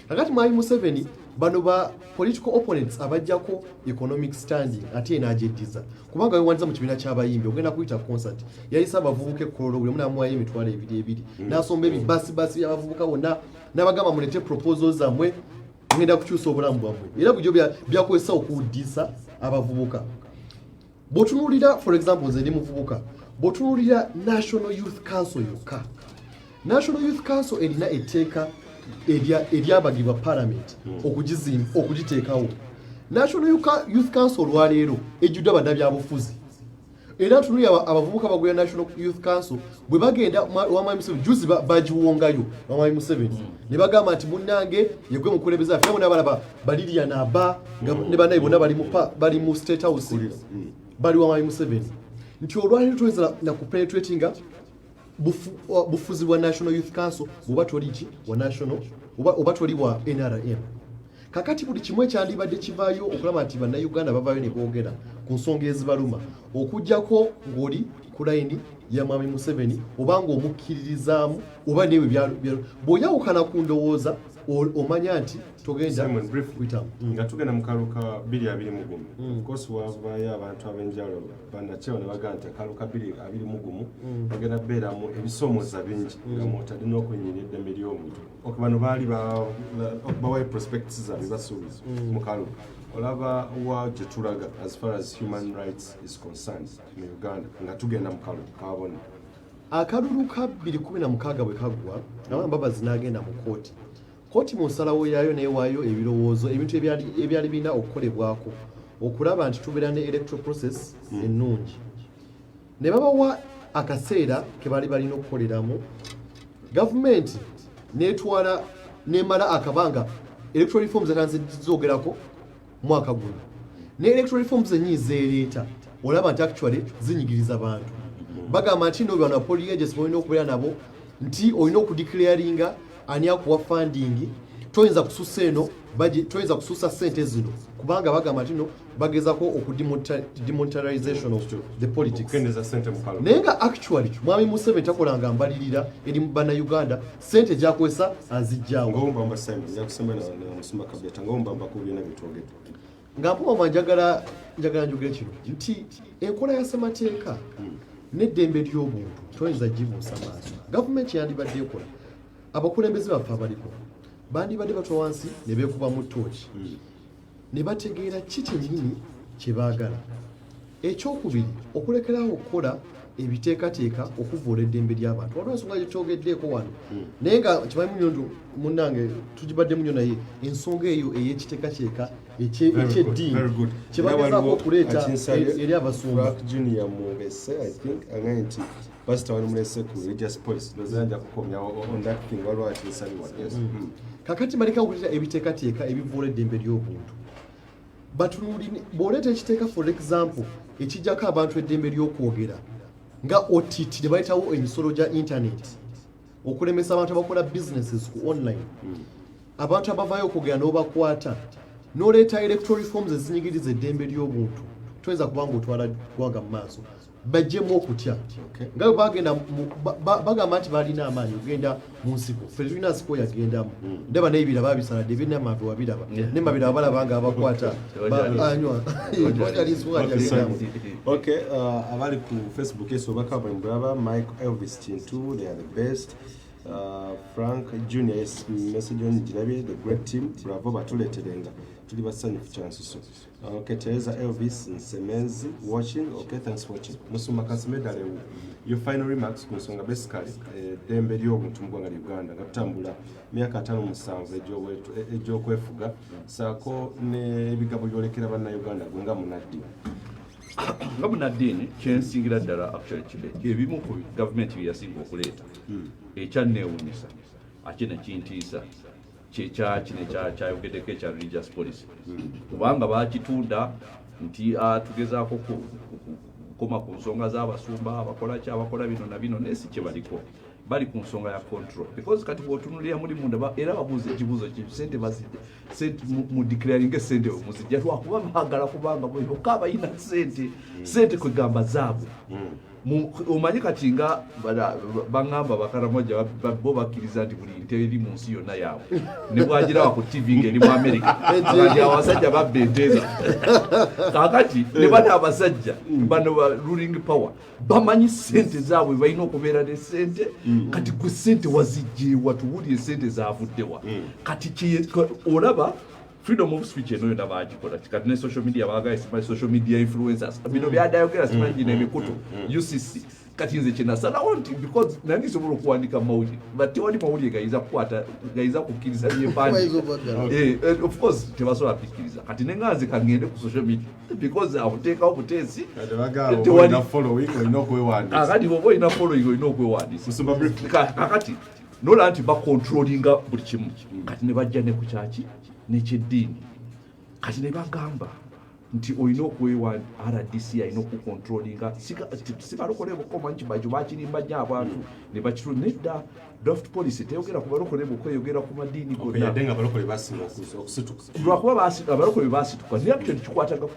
kakati mwami Museveni bano ba political opponents abajjako economic standing ate n'ajeddiza kubanga wewandiza mu kibiina ky'abayimbi ogenda kuyita concert yayisa abavubuka ekkololo buli omu amuwayo emitwalo ebiri n'asomba ebibasi by'abavubuka bonna n'abagamba mulete proposals zammwe ngenda kukyusa obulamu bwammwe era bujjo byakozesa okuwuddisa abavubuka bw'otunuulira for example nze ndi muvubuka bw'otunuulira National Youth Council yokka National Youth Council erina etteeka eryabagibwa parliament okugiteekawo National Youth Council olwaleero ejjudde abannabyabufuzi era tunuli abavubuka bagwira National Youth Council bwe bagenda wa Museveni juzi bajiwongayo wa Museveni ne bagamba nti munnange yegwe mukulembeza afya bona balaba baliriya naba ne banayi bona bali mu State House bali wa Museveni nti olwali tuweza na kupenetratinga bufuzi wa National Youth Council buba toliki wa National oba toli wa NRM kakati buli kimwe kyandibadde kivaayo okulaba nti bannayuganda bavaayo ne boogera ku nsonga ezibaluma okujjako ng'oli ku layini ya Mwami Museveni oba ng'omukkiririzaamu oba newe bw'oyawukana ku ndowooza omanya nti togenda kuyitamu nga tugenda mu kaluka 221 of course wavayo abantu ab'enjawulo bannakyewa ne bagamba nti akaluka 221 bagenda beeramu ebisomooza bingi nga mwotadde n'okunyira eddembe ly'omuntu bano baali bawayo prospects zaabwe basuubiza mu kaluka olaba wa gye tulaga as far as human rights is concerned mu Uganda nga tugenda mu kaluka kabona akalulu ka 2016 bwe kaggwa abambabazi n'agenda mu kooti mu nsalawo yaayo neewaayo ebirowoozo ebintu ebyali birina okukolebwako okulaba nti tubeera ne electoral process ennungi ne babawa akaseera ke baali balina okukoleramu gavumenti n'etwala n'emala akabanga electoral reforms etanzizoogerako mwaka guno ne electoral reforms ennyini zeereeta olaba nti actually zinyigiriza bantu bagamba nti no bano polling agents balina okubeera nabo nti olina okudeclaringa ani akuwa funding toyinza kususa eno toyinza kususa sente zino kubanga bagamba nti no bagezako okudemonetization of the politics naye nga actually Mwami Museveni takolanga mbalirira eri mu bannayuganda sente gyakozesa azijjawo nga mpoma njagala njogere kino nti enkola ya ssemateeka n'eddembe ly'obuntu toyinza gibuusa maaso gavumenti yandibadde ekola abakulembeze baffe abaliko bandibadde batwa wansi ne beekuba mu ttooki ne bategeera ki kyennyini kye baagala ekyokubiri okulekerawo okukola ebiteekateeka okuvoola eddembe ly'abantu waliwo ensonga gyetwogeddeeko wano naye nga kimanyi munyonjo munnange tugibadde munyo naye ensonga eyo ey'ekiteekateeka ekyeddiini kyebagezaako okuleeta eri abasumba junior mungese I think nti pastor wali mulese ku religious policy nozanja kukomya on that thing waliwo atinsaliwa yes kakati baleka okuleeta ebiteekateeka ebivoola eddembe ly'obuntu batunulini bw'oleeta ekiteeka for example ekijjako abantu eddembe ly'okwogera nga OTT ne bayitawo emisolo gya internet okulemesa abantu abakola businesses ku online abantu abavaayo okwogera n'obakwata n'oleeta electoral reforms ezinyigiriza eddembe ly'obuntu toyinza kubanga otwala ggwanga mu maaso bajjemu okutya nga bwe bagenda bagamba nti balina amaanyi okugenda mu nsiko ffe tulina nsiko yagendamu ndaba n'ebira babisaladde ebinamave wabiraba nemabira balaba nga abakwata anywa abali ku Facebook esobaka bwembraba Mike Elvis Chintu they are the best Frank Junior message on Jirabe the great team bravo batuleterenga tuli basanyufu kyansuso okay Teresa Elvis Nsemenzi watching okay thanks for watching Musuma Kasimeda lewo your final remarks ku nsonga basically dembe ly'obuntu mu ggwanga lya Uganda nga tutambula myaka 5-7 egy'okwefuga saako n'ebigabo byolekera bannayuganda gwenga munaddini nga munaddini kyensingira ddala actually ebimu ku gavumenti bye yasinga okuleeta ekyanneewuunyisa ate nekintiisa kyekyayogedeko ekya religious policy kubanga bakitunda nti tugezaako kukoma ku nsonga z'abasumba abakola bino na bino naye si kye baliko bali ku nsonga ya control because kati bw'otunulira muli munda era babuuza ekibuuzo kye sente bazidde mu declaring sente muzijja lwakuba baagala kubanga bweka abayina sente kwegamba zaabwe omanyi kati nga baŋŋamba bakaramoja bo bakkiriza nti buli nte eri mu nsi yonna yaabwe ne bwagirawa ku tv ng'eri mu america kati abasajja babba enteeza kakati ne bana abasajja bano ba ruling power bamanyi sente zaabwe balina okubeera ne sente kati gwe sente wazijjeewa tuwulire sente zaavuddewa kati olaba freedom of speech eno yonna baagikola kati ne social media baagaye simanyi social media influencers bino byadayogera simanyi gino emikutu UCC kati nze kyenasalawo nti because nange sobola okuwandika mawulire but tewali mawulire gayiza kukkiriza of course tebasobola kukkiriza kati nenganze kangende ku social media because abuteekawo buteesi akati oba olina following olina okwewandiisa kakati nola nti bacontrollinga buli kimu kati ne bajja ne ku kyaki nekyeddiini kati ne bagamba nti olina okwewa RDC alina okucontrollinga sibalokole bokoma nti bajo bakirimba nnyo abantu ne bakiru nedda draft policy teyogera ku balokole bokweyogera ku madiini gonna lwakuba abalokole basituka naye ekyo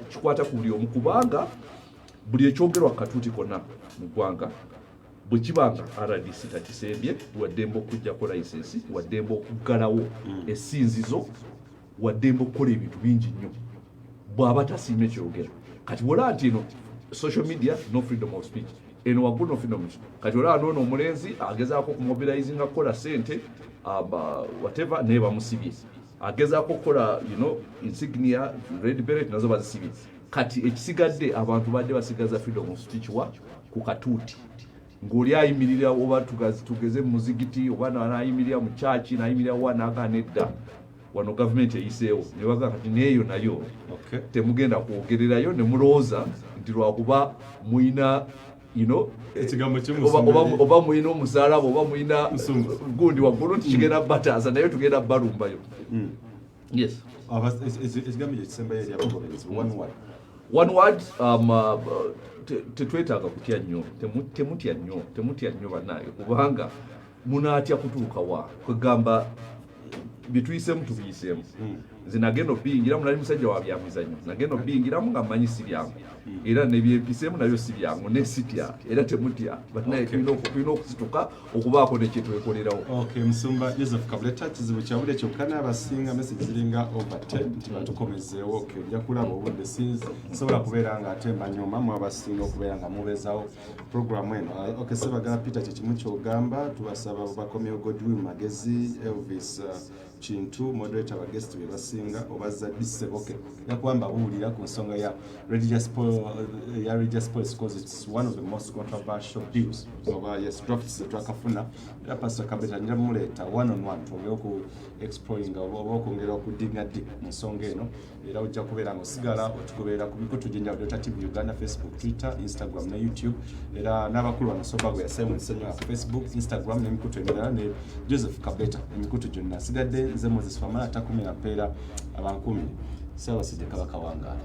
kikwata ku buli omu kubanga buli ekyogerwa katuuti konna mu ggwanga bwe kibanga RDC takisembye waddemba okujjako licensi waddemba okuggalawo essinzizo waddemba okukola ebintu bingi nnyo bw'aba tasiima ekyogera kati wolaba nti eno social media no freedom of speech eno waggulu no freedom of speech kati olaba noono omulenzi agezaako okumobilizinga kukola sente whatever naye bamusibye agezaako okukola insignia red beret nazo bazisibye kati ekisigadde abantu badde basigaza freedom of speech wa ku katuuti ng'oli ayimirira oba tugeze mu muzigiti oba n'ayimirira mu kyaki n'ayimirira wa n'agaana edda wano gavumenti eyiseewo ne baga kati neeyo nayo temugenda kwogererayo ne mulowooza nti lwakuba muyina oba muyina omusaalaba oba muyina gundi waggulu nti kigenda bataasa naye tugenda balumbayo yes ekigambo kyekisembayo eri abagoberezi one word tetwetaaga kutya nnyo temutya nnyo bannange kubanga munaatya kutuuka wa kwegamba bituyisemu tubiyisemu nze nagenda obiyingiramu nali musajja wa byamizanyo nagenda obiyingiramu nga mmanyi si byangu era nebyempiseemu nabyo si byangu nesitya era temutya batnaye tulina okusituka okubaako nekyetwekolerawo musumba Joseph Kabuleta kizibu kyabule kyokka n'abasinga message ziringa over 10 nti batukomezeewo ojja kulaba obudde sobola kubeera nga ate mbanyuma mu abasinga okubeera nga mubeezawo programu eno sebagala Peter kyekimu kyogamba tubasaba bakomyewo Godwin Magezi Elvis Chintu moderator wa guest we basinga obaza diseboke yakwamba buulira ku nsonga ya religious policy because it's one of the most controversial bills yes drafts twakafuna era Pastor Kabeta njira muleta one on one tongera ku exploring oba okongera okudinga mu nsonga eno era ojja kubeera ng'osigala otugoberera ku bikutu gyenjawulo TV Uganda, Facebook, Twitter, Instagram ne YouTube era n'abakulu banasoba gwe yasemwe nsenyo ku Facebook, Instagram n'emikutu emirala ne Joseph Kabeta emikutu gyonna sigadde nze Moses Famala takumira mpeera abankumi Ssaabasajja Kabaka wangaala.